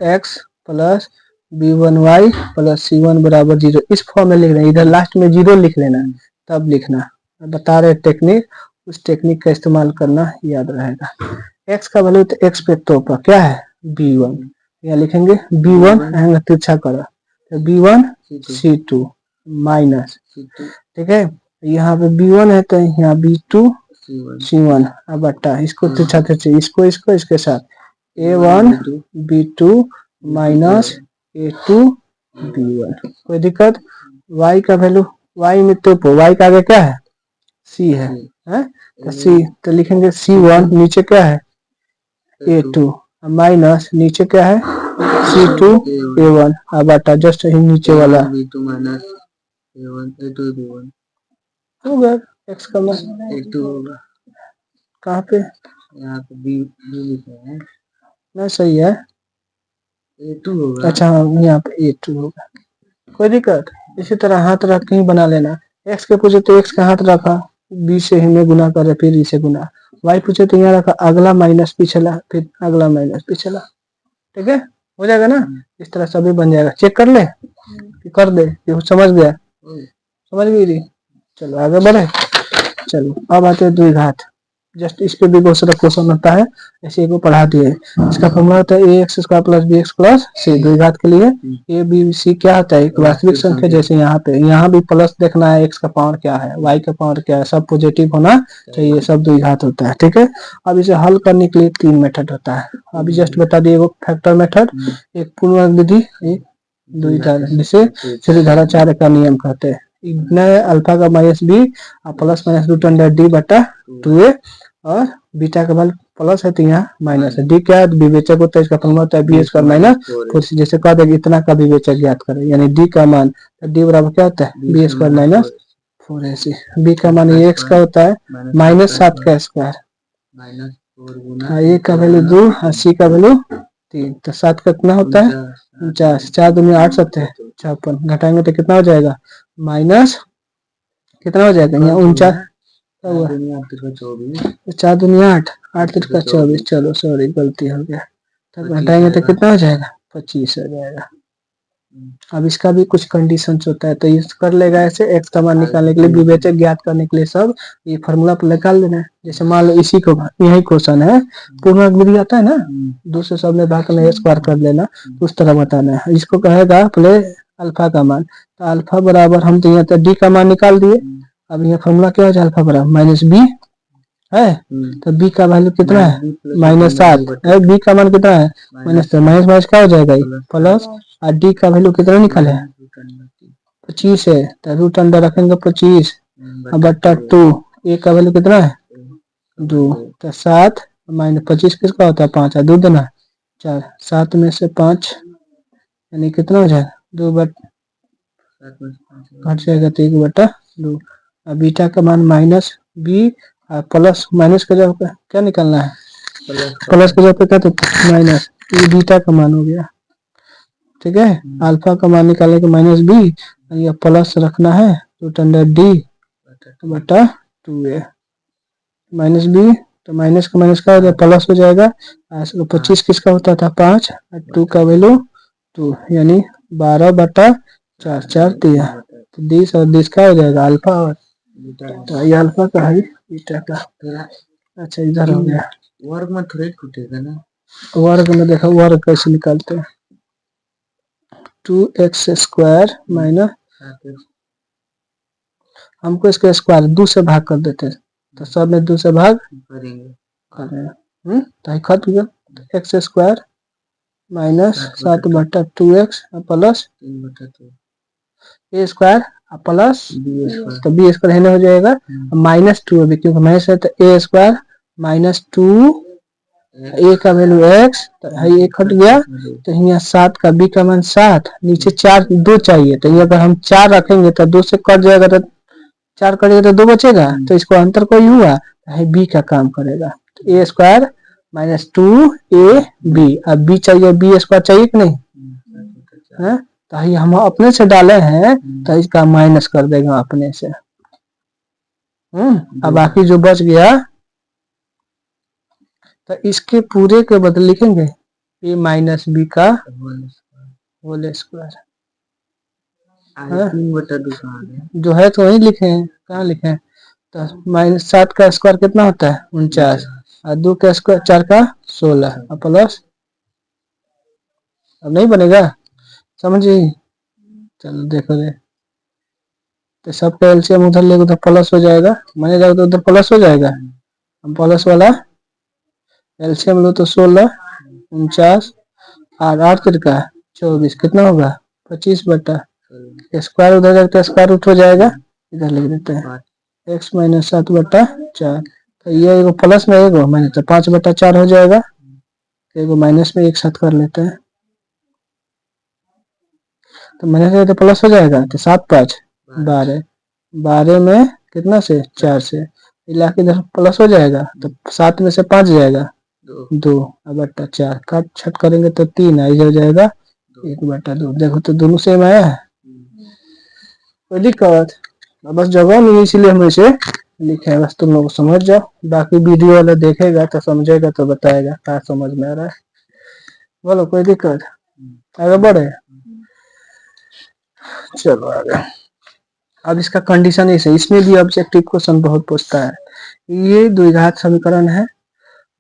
x plus b1y plus c1 बराबर 0। इस फॉर्म में लिख रहे हैं, इधर लास्ट में 0 लिख लेना, तब लिखना। बता रहे टेक्निक, उस टेक्निक का इस्तेमाल करना, याद रहेगा। x का वैल्यू तो x पे तो पर क्या है b1, यहाँ लिखेंगे b1 तिरछा करा, तो b1 c2 माइनस, ठीक है। यहाँ पे b1 है तो यहाँ b2 c1 बटा, इसको तिरछा तिरछा, इसको इसको इसके साथ a1 b2 minus a2 b1। कोई दिक्कत? y का वैल्यू, y में तो y का आगे क्या है c है, तो c, तो लिखेंगे c1, नीचे क्या है a2 माइनस नीचे क्या है c2 a1 बटा जस्ट यही नीचे वाला होगा x का मान a2 होगा। कहाँ पे? यहाँ पे b लिखा है ना, सही है a2 होगा। अच्छा यहाँ पे a2 होगा। कोई दिक्कत? इसी तरह हाथ रख के ही बना लेना। x के पूछे तो x का हाथ रखा, b से ही में गुना करे, फिर इसे गुना। y पूछे तो यहाँ रखा अगला माइनस पिछला, फिर अगला माइनस पिछला, ठीक है, हो जाएगा ना। इस तरह सभी बन जाएगा। चेक कर ले, कर दे, ये समझ गया, समझ गई। चलो आगे बढ़े। चलो अब आते हैं द्विघात। जस्ट इस पे भी बहुत सारा क्वेश्चन होता है, ऐसे को पढ़ा दिए। इसका फॉर्मूला होता है A X square plus B X plus C, द्विघात के लिए ए बी सी क्या होता है, एक वास्तविक संख्या, जैसे यहाँ भी प्लस देखना है, एक्स का पावर क्या है, वाई का पावर क्या है, सब पॉजिटिव होना चाहिए, सब द्विघात होता है, ठीक है। अब इसे हल करने के लिए 3 मेथड होता है, अभी जस्ट बता दिए, वो फैक्टर मेथड, एक पूर्णांक विधि, एक द्विघात, जिसे सीधीधारा 4 का नियम कहते हैं। नए अल्फा का माइनस बी और plus minus root under D बटा 2a, और बीटा का मान प्लस है तो यहाँ माइनस है, डी क्या है विवेचक होता है, इसका फॉर्मूला होता है बी स्क्वायर माइनस 4c, जैसे कह देंगे इतना का विवेचक ज्ञात करें, यानी डी का मान, डी बराबर क्या होता है B square minus 4ac, B का मान ये एक्स का होता है माइनस 7 का स्क्वायर, ए का वैल्यू 2 और सी का वैल्यू 3, तो 7 का कितना होता है 49, 4 दूनी 8 7 है 56, घटाएंगे तो कितना हो जाएगा माइनस, कितना हो जाएगा यहाँ 49, 4 दुनिया 8, 8 तिरका 24, चलो सॉरी गलती हो गया, तब घटाएंगे तो कितना हो जाएगा 25 हो जाएगा। अब इसका भी कुछ कंडीशन होता है, तो ये कर लेगा ऐसे, एक्स का मान निकालने के लिए, विवेचक ज्ञात करने के लिए सब ये फॉर्मूला पर निकाल लेना है। जैसे मान लो इसी को, यही क्वेश्चन है, पूर्णांक विधि आता है ना, दूसरे सब में भाग करना स्क्वायर कर लेना, उस तरह बताना है। इसको कहेगा पहले अल्फा का मान, तो अल्फा बराबर हम तो यहाँ डी का मान निकाल दिए, अब यहाँ फॉर्मूला क्या हो जाए अल्फा बराबर माइनस बी है, तो बी का वैल्यू कितना है माइनस 7 है, बी का मान कितना है माइनस, माइनस माइनस क्या हो जाएगा प्लस, और डी का वैल्यू कितना निकाले 25 है, तो रूट अंडर रखेंगे 25 बट्टा 2, ए का वैल्यू कितना है 2, तो 7 माइनस 25 किसका होता है 5, 2 देना 4, 7 में से 5 यानी कितना हो जाएगा 2 बट घट जाएगा तो 1 बटा 2, बीटा का मान माइनस बी और प्लस माइनस का जगह पे क्या निकालना है, प्लस के जगह पे क्या, तो माइनस, ये बीटा का मान हो गया, ठीक है। अल्फा का मान निकालने के माइनस बी, या प्लस रखना है रूट अंडर डी बटा 2a, माइनस बी, तो माइनस का माइनस का हो जाएगा प्लस हो जाएगा, 25 किसका होता था 5, 2 का वैल्यू 2 यानी 12 बटा 4, 4 13, तो 20 और 20 का हो जाएगा अल्फा, और तो ये अल्फा का है बीटा का। अच्छा इधर हो गया, वर्ग में थोड़ी टूटेगा ना, वर्ग में देखो वर्ग कैसे निकालते हैं, 2x स्क्वायर माइनस, हमको इसका स्क्वायर 2 से भाग कर देते हैं, तो सब में 2 से भाग करेंगे, तो खत्म गया, एक्स स्क्वायर माइनस 7 बटा 2x प्लस ए स्क्वायर प्लस, तो बी स्क्वायर है हो जाएगा माइनस 2 अभी क्योंकि माइनस है, तो ए स्क्वायर माइनस 2, ए का वैल्यू एक्स, तो ये कट गया, तो यहाँ 7 का बी का मान 7, नीचे 4 2 चाहिए, तो ये अगर हम 4 रखेंगे तो 2 से कट जाएगा, तो 4 कटेगा तो 2 बचेगा, तो इसको अंतर कोई हुआ है बी का काम करेगा, तो A square minus 2 A B, अब बी चाहिए, बी स्क्वायर चाहिए कि नहीं है, तो ये हम अपने से डाले हैं, तो इसका माइनस कर देगा अपने से, अब बाकी जो बच गया, तो इसके पूरे के बदले लिखेंगे ए माइनस बी का होल स्क्वायर, जो है तो वही लिखे हैं, कहाँ लिखे हैं, तो माइनस 7 का स्क्वायर कितना होता है 49, और 2 का स्क्वायर 4 का 16 और प्लस, अब नहीं बनेगा समझिए, चलो देखो दे, तो सबका एलसीएम उधर लेगा तो प्लस हो जाएगा, माने जाएगा तो उधर प्लस हो जाएगा, हम प्लस वाला एलसीएम लो तो 16 49 और 8 तिरका 24 कितना होगा 25 बटा, स्क्वायर उधर जाएगा तो स्क्वायर रूट हो जाएगा, इधर लिख देते हैं x माइनस 7 बटा 4, तो ये एगो प्लस में एगो माइनस, तो 5 बटा 4 हो जाएगा, एगो माइनस में एक साथ कर लेते हैं, तो माइनस तो प्लस हो जाएगा, तो 7 5 12, 12 में कितना से 4 से मिला के इधर प्लस हो जाएगा, तो 7 में से 5 जाएगा 2 बटा 4, काट छट करेंगे तो 3 इधर हो जाएगा 1 बटा 2, देखो तो दोनों सेम आया है, कोई दिक्कत बस जगह नहीं, इसलिए हम इसे लिखे हैं, बस तुम लोग समझ जाओ, बाकी वीडियो वाला देखेगा तो समझेगा तो बताएगा क्या समझ में आ रहा है, बोलो कोई दिक्कत, आगे बढ़े, चलो आगे। अब इसका कंडीशन ऐसे, इसमें भी ऑब्जेक्टिव क्वेश्चन बहुत पूछता है, ये द्विघात समीकरण है।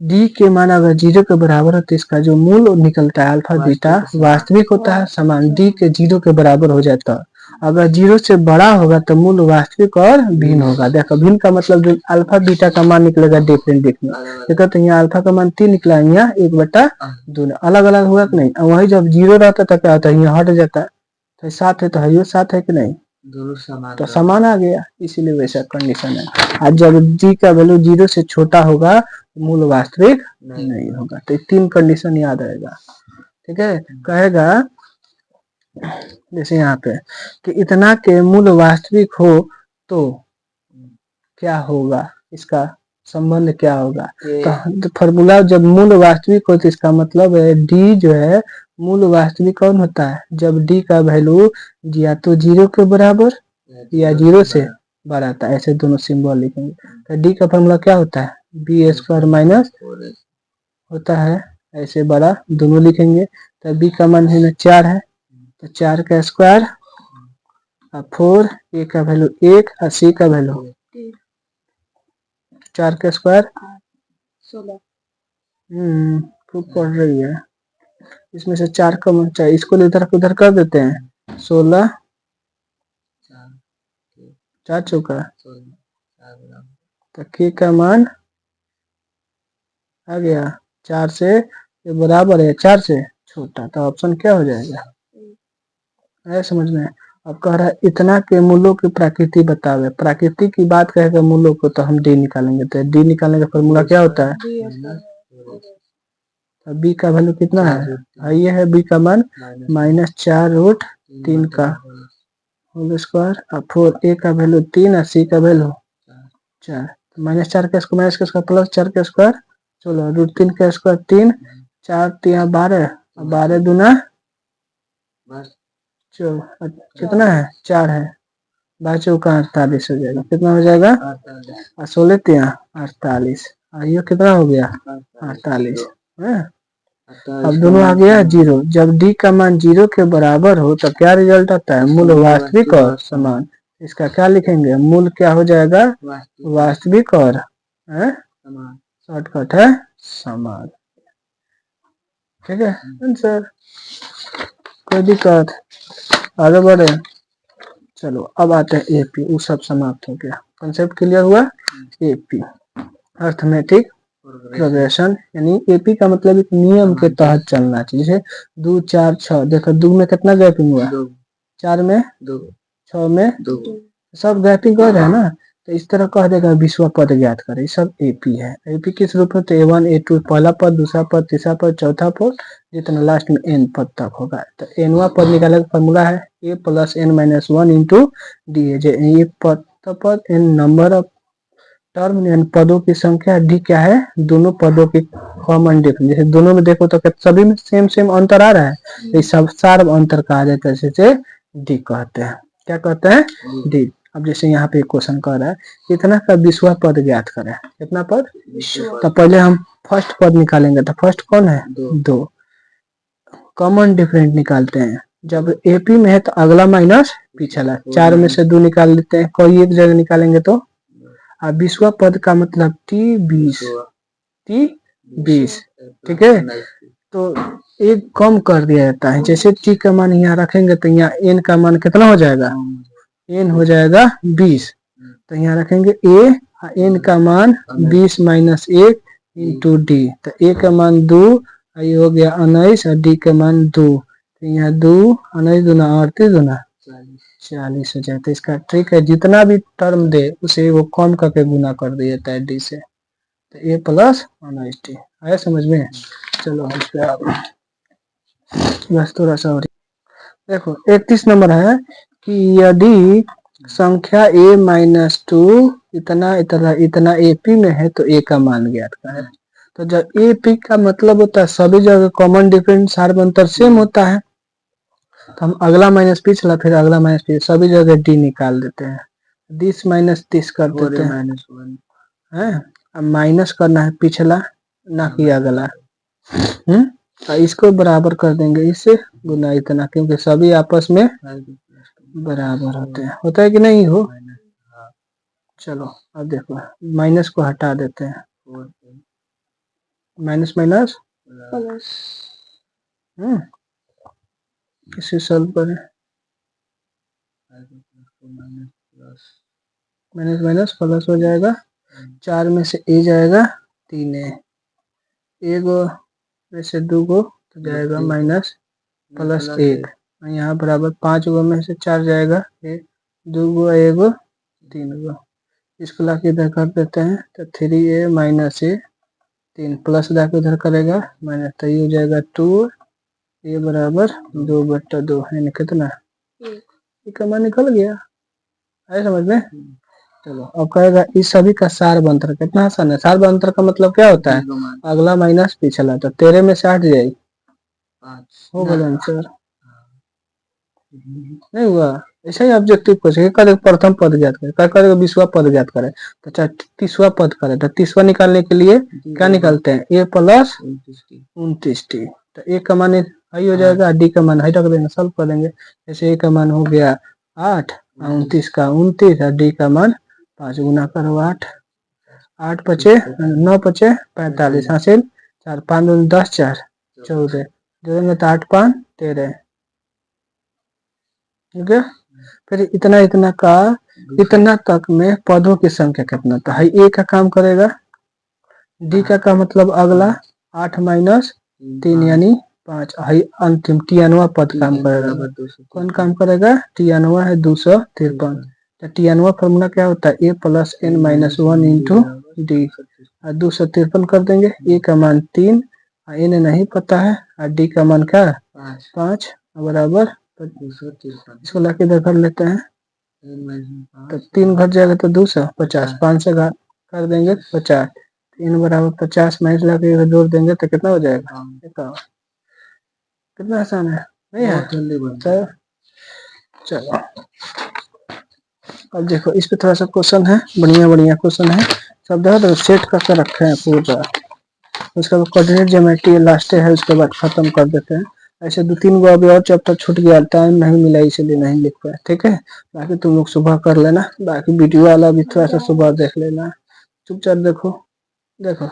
डी के मान अगर 0 के बराबर हो तो इसका जो मूल निकलता है अल्फा बीटा वास्तविक होता है, समान डी के 0 के बराबर हो जाता है। अगर 0 से बड़ा होगा तो मूल वास्तविक और भिन्न होगा। देखो भिन्न का मतलब जो अल्फा बीटा का मान निकलेगा डिफरेंट देखो, तो यहाँ अल्फा का मान 3 निकला, यहाँ 1/2 अलग अलग हुआ कि नहीं। वही जब 0 रहता था क्या होता है, यहाँ हट जाता है, तो 7 है तो है 7 है कि नहीं, दोनों समान तो समान आ गया, इसीलिए वैसा कंडीशन है। और जब डी का वैल्यू 0 से छोटा होगा मूल वास्तविक नहीं होगा। तो 3 कंडीशन याद रहेगा, ठीक है। कहेगा जैसे यहाँ पे कि इतना के मूल वास्तविक हो तो क्या होगा, इसका संबंध क्या होगा। तो फॉर्मूला जब मूल वास्तविक हो तो इसका मतलब है डी जो है मूल वास्तविक कौन होता है, जब डी का वैल्यू या तो 0 के बराबर या 0 से बड़ा आता है, ऐसे दोनों सिंबल लिखेंगे। तो डी का फॉर्मूला क्या होता है, बी स्क्वायर माइनस होता है, ऐसे बड़ा दोनों लिखेंगे। तो बी का मान है ना 4 है, तो 4 का स्क्वायर और 4, ए का वैल्यू 1 और सी का वैल्यू 4 का स्क्वायर 16। खूब पढ़ रही है। इसमें से 4 कम चाहिए, इसको उधर कर देते हैं। 16 4 चौका, तो के का मान आ गया 4 से ये बराबर है 4 से छोटा, तो ऑप्शन क्या हो जाएगा, है समझ में। अब कह रहा है इतना के मूलों की प्रकृति बतावे। प्रकृति की बात कहेगा मूलों को तो हम डी निकालेंगे, तो डी निकालने का फॉर्मूला क्या होता है, तो बी का वैल्यू कितना है, ये है बी का मान -4√3 का होल स्क्वायर और 4, ए का वैल्यू 3 और सी का वैल्यू 4, -4 का स्क्वायर माइनस का प्लस 4 का स्क्वायर 16 √3 का स्क्वायर 3, 4 3 12 और 12 दूना कितना है 4 है, 12 चौका 48 हो जाएगा, कितना हो जाएगा 16 3 48, ये कितना हो गया 48 है। अब दोनों आ गया 0। जब डी का मान 0 के बराबर हो तो क्या रिजल्ट आता है, मूल वास्तविक और समान। इसका क्या लिखेंगे, मूल क्या हो जाएगा वास्तविक और शॉर्टकट है समान, ठीक है आंसर। कोई दिक्कत, आगे बढ़े। चलो अब आते हैं एपी, वो सब समाप्त हो गया, कंसेप्ट क्लियर हुआ। एपी अर्थमेटिक प्रोग्रेशन, यानी एपी का मतलब एक नियम के तहत चलना चाहिए। जैसे 2 4 6, देखो 2 में कितना गैपिंग हुआ, 4 में 2, 6 में 2, सब गैपिंग कर रहे हैं ना। तो इस तरह कह देगा विश्व पद ज्ञात करे, सब एपी है। एपी किस रूप में, तो A1 A2 पहला पद, दूसरा पद, तीसरा पद, चौथा पद, जितना लास्ट में n पद तक होगा। तो nवा पद निकालने का फॉर्मूला है a + n-1 इंटू डी है। जो ये पद n नंबर ऑफ टर्म यानी पदों की संख्या, डी क्या है दोनों पदों की कॉमन डिफरेंस। जैसे दोनों में देखो तो सभी में सेम अंतर आ रहा है, ये सब सार अंतर कहा जाता है, जैसे डी कहते हैं। क्या कहते हैं, डी। अब जैसे यहाँ पे एक क्वेश्चन कर रहा है कितना का विश्व पद ज्ञात करें, कितना पद, तो पहले हम फर्स्ट पद निकालेंगे। तो फर्स्ट कौन है, 2, कॉमन डिफरेंट निकालते हैं। जब एपी में है तो अगला माइनस पिछला, 4 में से 2 निकाल लेते हैं, कोई एक जगह निकालेंगे तो। अब विश्व पद का मतलब T20, ठीक है। तो एक कम कर दिया जाता है, जैसे टी का मान यहाँ रखेंगे तो यहाँ एन का मान कितना हो जाएगा, एन हो जाएगा 20, तो यहाँ रखेंगे ए, एन का मान 20 - 1 इंटू डी, तो ए का मान 2, ये हो गया 19 और डी का मान 2, तो यहाँ 2 19 दूना 38 दूना 40 हो जाता है। इसका ट्रिक है जितना भी टर्म दे उसे वो कम करके गुना कर दिया जाता है डी से, तो ए + 19 आया समझ में। चलो इस पे आप बस थोड़ा सा और देखो 31 नंबर है कि यदि संख्या a - 2 इतना एपी में है तो ए का मान ज्ञात करें। तो जब एपी का मतलब होता है सभी जगह कॉमन डिफरेंस सार अंतर सेम होता है, तो हम अगला माइनस पिछला, फिर अगला माइनस पिछला, सभी जगह डी निकाल देते हैं, 20 - 30 कर देते हैं। अब माइनस करना है पिछला ना कि अगला, तो इसको बराबर कर देंगे इससे गुना इतना, क्योंकि सभी आपस में बराबर होते हैं, होता है कि नहीं हो। चलो अब देखो, माइनस को हटा देते हैं, माइनस माइनस प्लस, इसे सॉल्व करें, माइनस माइनस प्लस हो जाएगा, 4 में से ए जाएगा 3 ए गो में से 2 गो तो जाएगा माइनस प्लस 1, यहाँ बराबर 5 गो में से 4 जाएगा 2 गो 1 गो 3 गो, इसको ला के इधर कर देते हैं तो 3a माइनस ए 3 प्लस ला के उधर करेगा माइनस, तो ये हो जाएगा 2 ए बराबर 2/2, यानी कितना, ये कमा निकल गया, आए समझ में। चलो अब कहेगा इस सभी का सार बंतर, कितना आसान है, सार बंतर का मतलब क्या होता है, अगला माइनस पिछला, तो 13 में से 8 जाए, हो गया आंसर, नहीं हुआ, ऐसा ही ऑब्जेक्टिव क्वेश्चन, करेगा प्रथम पद ज्ञात करे, क्या करेगा 20वां पद ज्ञात करे, तो चाहे 30वां पद करे, तो 30वां निकालने के लिए क्या निकालते हैं, a प्लस 29t, तो a का मान आई हो जाएगा, d का मान आई रख देंगे, सॉल्व कर देंगे, जैसे a का मान हो गया 8, 29 का 29, और d का मान 5, गुना करो 8, 8 पचे 9 पचे 45, हासिल 4 5 दूनी 10 4 14, जोड़ेंगे तो 8 5 13, ठीक है। फिर इतना इतना का इतना तक में पदों की संख्या कितना, तो हाई ए का काम करेगा, डी का मतलब अगला 8 माइनस 3 यानी 5, हाई अंतिम टियानवा पद काम करेगा, कौन काम करेगा, टियानवा है 253, तो टियानवा फॉर्मूला क्या होता है, A plus N minus 1 into D, 253 कर देंगे, ए का मान 3, एन नहीं पता है, और डी का मान क्या 5 बराबर, इसको लाके इधर कर लेते हैं, तो 3 घट जाएगा तो 250, 5 से कर देंगे 50, 3 बराबर 50, माइनस लाके इधर जोड़ देंगे तो कितना हो जाएगा, कितना आसान है, नहीं है, तो चलो अब देखो इस पे थोड़ा सा क्वेश्चन है, बढ़िया बढ़िया क्वेश्चन है, सब देखो सेट करके रखे हैं पूरा, उसका कोऑर्डिनेट ज्योमेट्री लास्ट है, उसके बाद खत्म कर देते हैं, ऐसे 2-3 गो अभी और चैप्टर छूट गया, टाइम नहीं मिला इसलिए नहीं लिख पाया, ठीक है, बाकी तुम लोग सुबह कर लेना, बाकी वीडियो वाला भी थोड़ा सा सुबह देख लेना, चुपचाप देखो, देखो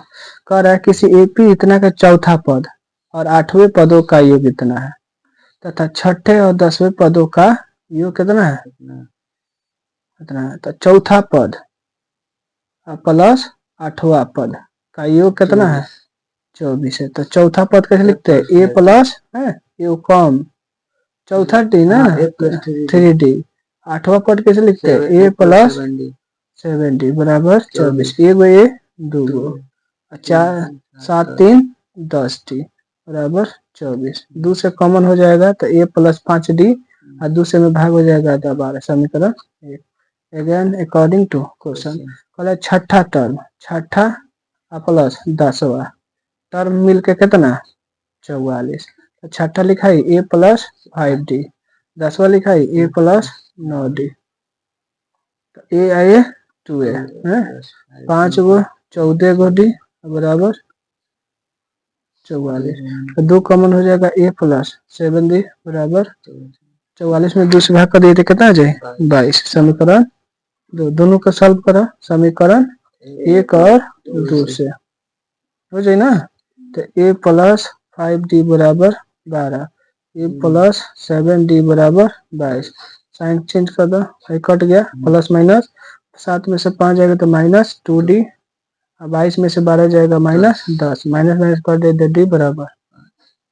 कह रहा है किसी एपी इतना का चौथा पद और 8वें पदों का योग इतना है, तथा 6ठे और 10वें पदों का योग कितना है, इतना है, तो चौथा पद प्लस 8वां पद का योग कितना है 24 है, तो चौथा पद कैसे लिखते हैं, ए प्लस है ये कम, चौथा डी ना 3d, 8वां पद कैसे लिखते हैं, ए प्लस 7d बराबर 24, एगो ए 2 गो 4 7 3 10d बराबर 24, 2 से कॉमन हो जाएगा तो ए प्लस 5d, और 2 से में भाग हो जाएगा तो 12, समीकरण 1, अगेन अकॉर्डिंग टू क्वेश्चन, कहला छठा टर्म, छठा प्लस 10वां टर्म मिलके कितना 44, तो छठा लिखाई ए प्लस 5d, 10वां लिखाई ए प्लस 9d, तो ए आए 2a है, 5 गो 14 गो डी बराबर 44, तो 2 कॉमन हो जाएगा ए प्लस 7d बराबर 44, में 2 से भाग कर दिए तो कितना आ जाए 22, समीकरण 2, दोनों का सॉल्व करो, समीकरण 1 और 2 से हो जाए ना, तो ए प्लस 5d बराबर 12, ए प्लस 7d बराबर 22, साइन चेंज कर दो, कट गया, प्लस माइनस 7 में से 5 जाएगा तो माइनस 2d, 22 में से 12 जाएगा माइनस 10, माइनस माइनस कर दे डी बराबर,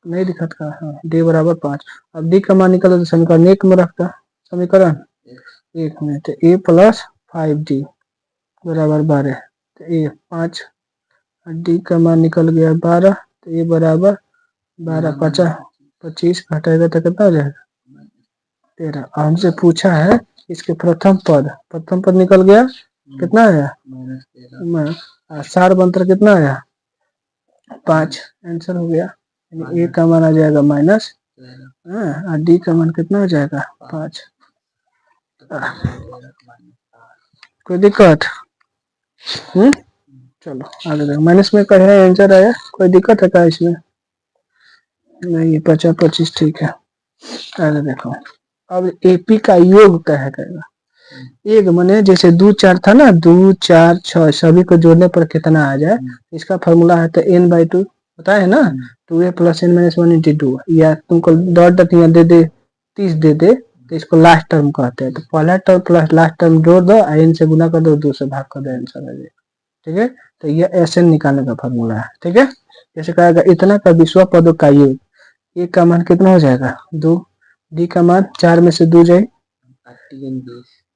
नहीं दिखत का, हाँ डी बराबर 5, अब डी का मान निकलो तो समीकरण 1 में रखता, समीकरण 1 में, तो ए प्लस 5d बराबर 12, तो ए 5, डी का मान निकल गया 12, तो ये बराबर 12 25 घटाएगा तो कितना हो जाएगा 13, हमसे पूछा है इसके प्रथम पद निकल गया कितना आया, सार बंतर कितना आया 5, आंसर हो गया, ए का मान आ जाएगा माइनस, और डी का मान कितना हो जाएगा 5, कोई दिक्कत, चलो आगे देखो, माइनस में कह रहे आंसर आया, कोई दिक्कत है क्या इसमें, नहीं 25 ठीक है, आगे देखो, अब एपी का योग क्या है कहेगा, एक माने जैसे 2 4 था ना, 2 4 6 सभी को जोड़ने पर कितना आ जाए, इसका फॉर्मूला है तो n/2 पता है ना, 2a + n - 1 × 2, या तुमको डॉट डॉट यहाँ दे दे 30 दे दे तो इसको लास्ट टर्म कहते हैं। तो पहला टर्म प्लस लास्ट टर्म जोड़ दो, n से गुना कर दो, 2 से भाग कर दो, आंसर आ जाएगा। ठीक है, तो ये Sn निकालने का फॉर्मूला है। ठीक है, जैसे कहेगा इतना का विश्व पदों का योग, ए का मान कितना हो जाएगा 2, डी का मान 4 में से 2 जाए,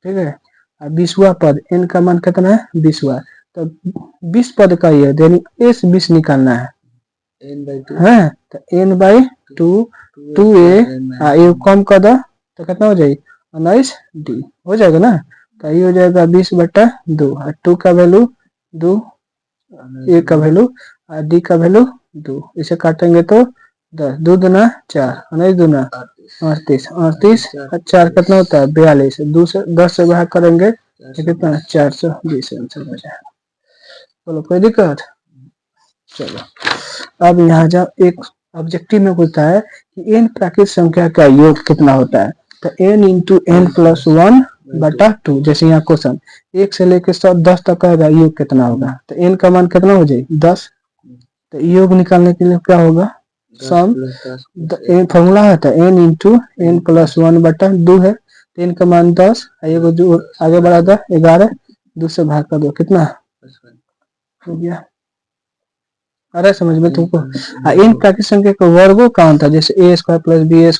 ठीक है, और 20वां पद n का मान कितना है 20वां, तो 20 पद का ये यानी s 20 निकालना है हाँ, तो n/2 2a ये कम कर दो तो कितना हो जाएगा 19 d हो जाएगा ना, तो ये हो जाएगा 20/2 और 2 का वैल्यू 2, a का वैल्यू और d का वैल्यू 2, इसे काटेंगे तो 10, 2 दूना 4, 19 दूना 38, 38 और 4 कितना होता है 42, 2 से 10 से भाग करेंगे तो कितना 420 आंसर हो जाएगा। बोलो कोई दिक्कत? चलो अब यहाँ जाओ, एक ऑब्जेक्टिव में पूछता है कि n प्राकृत संख्या का योग कितना होता है, तो n × n + 1/2, जैसे यहाँ क्वेश्चन 1 से लेकर 10 तक का योग कितना होगा, तो n का मान कितना हो जाए 10, तो योग निकालने के लिए क्या होगा सम, फॉर्मूला है तो n × n + 1/2 है, तो n का मान 10, ये जो आगे बढ़ा दो 11, 2 से भाग कर दो कितना हो गया। अरे समझ में तुमको, इन प्राकृत संख्या का वर्गों का अंतर, जैसे a² + b² +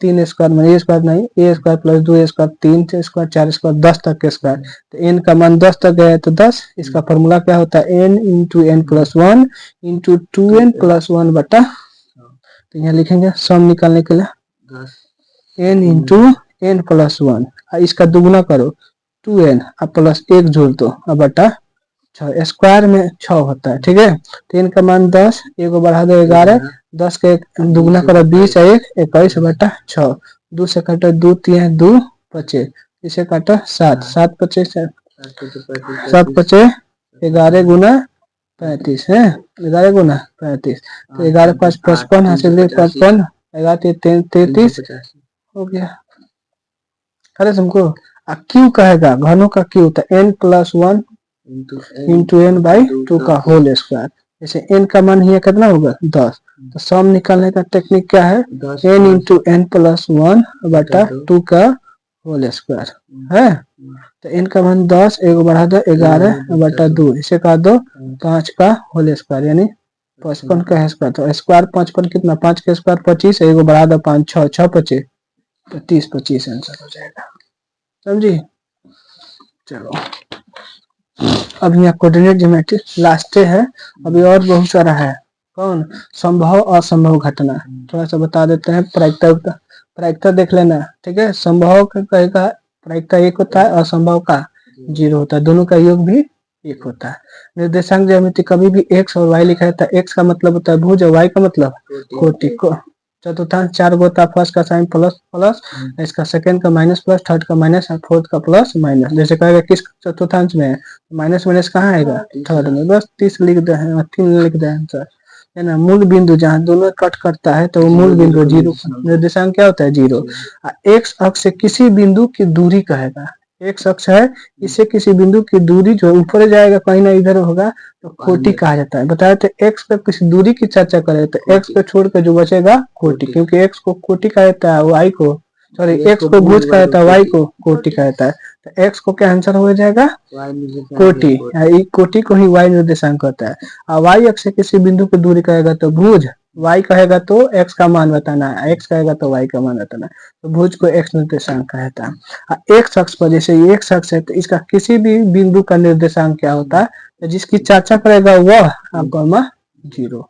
3² a स्क्वायर नहीं, a² + 2a² 3 स्क्वायर 4² 10 तक के स्क्वायर, तो n का मान 10 तक गया तो 10, इसका फॉर्मूला क्या होता है n × n + 1 × 2n + 1/, तो यहाँ लिखेंगे सम निकालने के लिए n × n + 1, इसका दुगुना करो 2n प्लस 1 जोड़ दो बटा 6, स्क्वायर में 6 होता है। ठीक है, तो इनका मान 10, एक को बढ़ा दो 11, 10 के दुगुना करो 20, 1 21/6, 2 से काटो 2 3 2 25, इसे काटो 7 7 25 7 25 11 गुना 35 है, 11 गुना 35, तो 11 5 55 हासिल 55, 11 33 हो गया। अरे तुमको क्यू कहेगा घनों का क्यू, तो n + 1 × n/2 का होल स्क्वायर, जैसे n का मान hier कितना होगा 10, तो सम निकालने का टेक्निक क्या है n × n + 1/2 का होल स्क्वायर है, तो n का मान 10, एक बढ़ा दो 11/2, इसे काट दो 5 का होल स्क्वायर यानी 55 का स्क्वायर, तो स्क्वायर 55 कितना 5 का स्क्वायर 25, एक बढ़ा दो 5 6 6 25 तो 30 25 आंसर हो जाएगा। समझी? चलो अब यहाँ कोऑर्डिनेट ज्योमेट्री लास्ट है, अभी और बहुत सारा है। कौन? संभव असंभव घटना, थोड़ा सा बता देते हैं। प्रायिकता देख लेना, ठीक है। संभव का प्रायिकता 1 होता है, असंभव का 0 होता है, दोनों का योग भी 1 होता है। निर्देशांक ज्यामिति कभी भी x और y लिखा रहता है, x का मतलब होता है भुज और y का मतलब कोटि को। चतुर्थांश 4 होता है, फर्स्ट का साइन प्लस प्लस, इसका सेकंड का माइनस प्लस, थर्ड का माइनस और फोर्थ का प्लस माइनस। जैसे कहेगा किस चतुर्थांश में है, माइनस माइनस कहाँ आएगा थर्ड में, बस 30 लिख दे, 3 लिख दे आंसर है ना। मूल बिंदु जहाँ दोनों कट करता है तो वो मूल बिंदु 0, निर्देशांक क्या होता है 0। x अक्ष से किसी बिंदु की दूरी कहेगा, x अक्ष है, इससे किसी बिंदु की दूरी जो ऊपर जाएगा कहीं ना इधर होगा तो कोटि कहा जाता है। बताया तो x पे किसी दूरी की चर्चा करें तो x पे छोड़ कर जो बचेगा कोटि, क्योंकि x को कोटि कहा जाता है, y को सॉरी x को भुज कहा जाता है, y को कोटि कहा जाता है। तो x को क्या आंसर हो जाएगा कोटि, कोटि को ही y निर्देशांक होता है। और y अक्ष से किसी बिंदु की दूरी कहेगा तो भुज, y कहेगा तो x का मान बताना है, x कहेगा तो y का मान बताना है, तो भुज को x निर्देशांक कहता है। x अक्ष पर जैसे ये x अक्ष है तो इसका किसी भी बिंदु का निर्देशांक क्या होता है, तो जिसकी चर्चा करेगा वह आपका 0,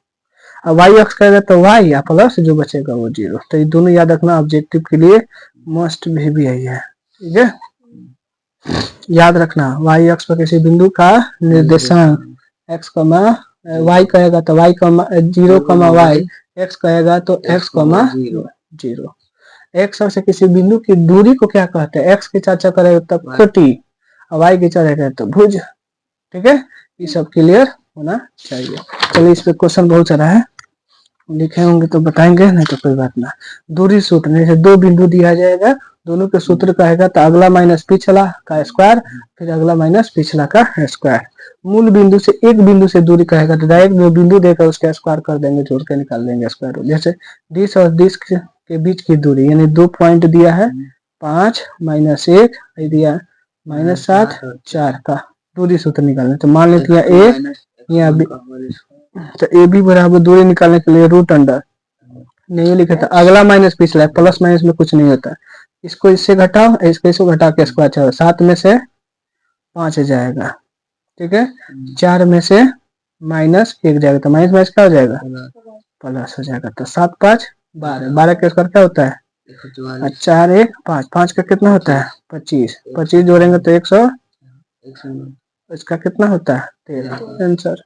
और y अक्ष कहेगा तो y या प्लस जो बचेगा वो 0। तो ये दोनों याद रखना, ऑब्जेक्टिव के लिए मस्ट भी यही है, ठीक है। याद रखना y अक्ष पर किसी बिंदु का निर्देशांक x, y कहेगा तो y, 0, y, x कहेगा तो x, 0। x अक्ष से किसी बिंदु की दूरी को क्या कहते हैं, x की चर्चा करेगा तो कोटि, और y की चर्चा करेगा तो भुज, ठीक है। ये सब क्लियर होना चाहिए। चलिए इस पे क्वेश्चन बहुत सारा है, लिखे होंगे तो बताएंगे, नहीं तो कोई बात ना। दूरी सूत्र, जैसे दो बिंदु दिया जाएगा, दोनों के सूत्र कहेगा तो अगला माइनस पिछला का स्क्वायर, फिर अगला माइनस पिछला का स्क्वायर। मूल बिंदु से एक बिंदु से दूरी कहेगा तो डायरेक्ट जो बिंदु देकर उसका स्क्वायर कर देंगे, जोड़ के निकाल देंगे स्क्वायर रूट। जैसे डिश और डिश के बीच की दूरी, यानी 2 पॉइंट दिया है 5 माइनस 1 दिया -7 4 का दूरी सूत्र निकालना। तो मान लेते हैं ए या बी, तो ए बी बराबर दूरी निकालने के लिए रूट अंडर नहीं लिखा था, अगला माइनस पिछला है, प्लस माइनस में कुछ नहीं होता। इसको इससे घटाओ, इसको घटा के स्क्वायर चलो, 7 में से 5 जाएगा, ठीक है। 4 में से -1 जाएगा, तो माइनस माइनस क्या हो जाएगा, प्लस हो जाएगा। तो 7 5 12, 12 का स्क्वायर क्या होता है 4 1 5, 5 का कितना होता है 25, 25 जोड़ेंगे तो 100, इसका कितना होता है 13। आंसर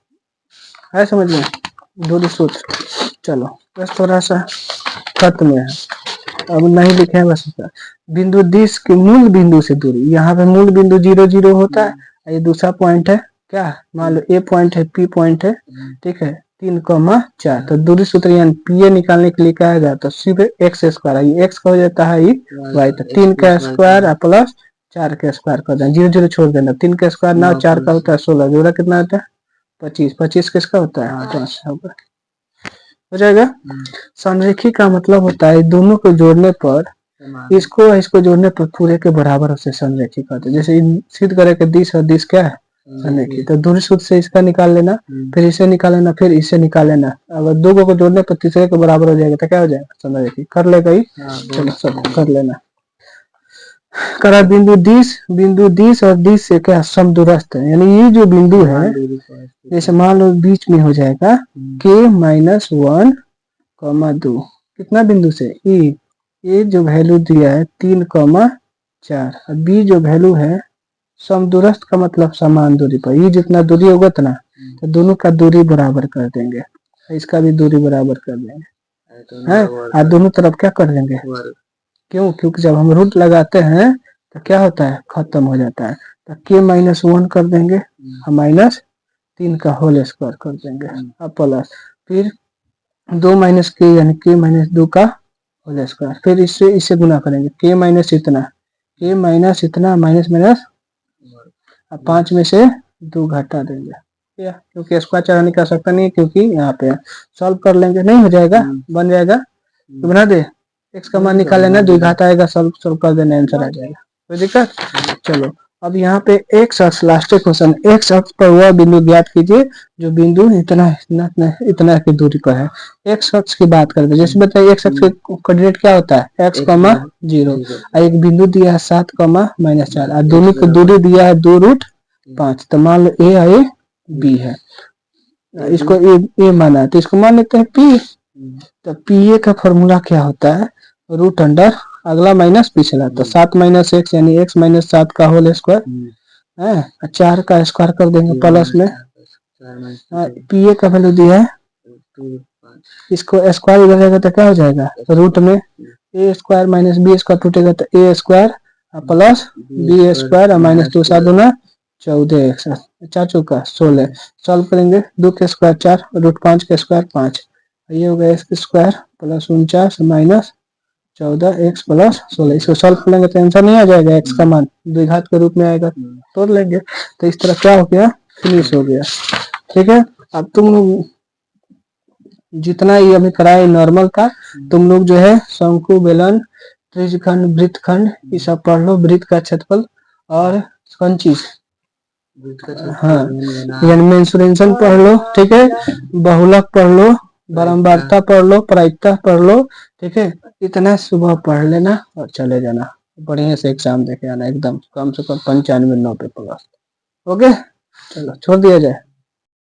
है समझ में, दूरी सूत्र। चलो बस थोड़ा सा खत्म है, अब नहीं लिखे हैं बस। बिंदु दिश के मूल बिंदु से दूरी, यहाँ पे मूल बिंदु 0 0 होता है, ये दूसरा पॉइंट है क्या, मान लो ए पॉइंट है, पी पॉइंट है, ठीक है, 3,4। तो दूरी सूत्र यानी पी ए निकालने के लिए क्या आएगा, तो सिर्फ एक्स स्क्वायर, ये एक्स का हो जाता है वाई, तो 3 का स्क्वायर प्लस 4 का स्क्वायर कर देना, 0 0 छोड़ देना, 3 का स्क्वायर 9, 4 का होता है 16, जोड़ा कितना होता है 25, 25 किसका होता है 5, हो जाएगा। संरेखी का मतलब होता है दोनों को जोड़ने पर, इसको जोड़ने पर पूरे के बराबर उसे संरेखी कहते हैं। जैसे सिद्ध करे कि दिश और दिश क्या है संरेखी, तो दूरी सूत्र से इसका निकाल लेना, फिर इसे निकाल लेना, फिर इसे निकाल लेना, अगर दो को जोड़ने पर तीसरे के बराबर हो जाएगा तो क्या हो जाएगा संरेखी, कर लेगा ही। चलो सब कर लेना। करा बिंदु दिश और दिश से क्या समदूरस्थ है, यानी ये जो बिंदु है, जैसे मान लो बीच में हो जाएगा k -1, 2, कितना बिंदु से ए जो वैल्यू दिया है 3,4, और बी जो वैल्यू है समदूरस्थ का मतलब समान दूरी पर, ये जितना दूरी होगा ना तो दोनों का दूरी बराबर कर देंगे, इसका भी दूरी बराबर कर देंगे है, और दोनों तरफ क्या कर देंगे, क्यों, क्योंकि जब हम रूट लगाते हैं तो क्या होता है खत्म हो जाता है, तो k -1 कर देंगे और -3 का होल स्क्वायर कर देंगे, अब प्लस फिर 2 माइनस के यानी k -2 का होल स्क्वायर, फिर इससे गुना करेंगे k माइनस इतना माइनस माइनस, अब 5 में से 2 घटा देंगे, क्योंकि स्क्वायर चढ़ा निकाल सकता नहीं, क्योंकि यहाँ पे सॉल्व कर लेंगे, नहीं हो जाएगा, बन जाएगा, तो बना दे, x का मान निकाल लेना, 2 घात आएगा, सॉल्व कर देना, आंसर आ जाएगा, कोई दिक्कत। चलो अब यहाँ पे x अक्ष, लास्ट क्वेश्चन, x अक्ष पर वह बिंदु ज्ञात कीजिए जो बिंदु इतना की दूरी पर है। x अक्ष की बात करते हैं, जैसे बताइए x अक्ष के कोऑर्डिनेट क्या होता है x, 0, और एक बिंदु दिया है 7, -4, और दोनों की दूरी दिया है 2√5, तो मान लो a है b है, इसको a माना है तो इसको मान लेते हैं p। तो pa का फॉर्मूला क्या होता है रूट अंडर अगला माइनस पिछला, तो 7 - x यानी x - 7 का होल स्क्वायर है, 4 का स्क्वायर कर देंगे प्लस में, pa का वैल्यू दिया है, इसको स्क्वायर इधर जाएगा तो क्या हो जाएगा रूट में a square minus b square टूटेगा तो a square plus b square और -2 7 दूना 14x, 4 चौका 16, सॉल्व करेंगे 2 के स्क्वायर 4, √5 के स्क्वायर 5, ये हो गया x square plus 49 -14x plus 16, इसको सॉल्व करेंगे तो आंसर नहीं आ जाएगा, x का मान द्विघात के रूप में आएगा, तोड़ लेंगे, तो इस तरह क्या हो गया फिनिश हो गया, ठीक है। अब तुम लोग जितना ये अभी कराए नॉर्मल का, तुम लोग जो है शंकु बेलन त्रिज्यखंड वृत्तखंड ये सब पढ़ लो, वृत्त का क्षेत्रफल और कौन चीज, हाँ यानी मेंसुरेशन पढ़ लो, ठीक है, बहुलक पढ़ लो, बारंबारता पढ़ लो, प्रायिकता पढ़ लो, ठीक है, इतना सुबह पढ़ लेना और चले जाना, बढ़िया से एग्जाम देके आना, एकदम कम से कम 95 90 प्लस, ओके। चलो छोड़ दिया जाए।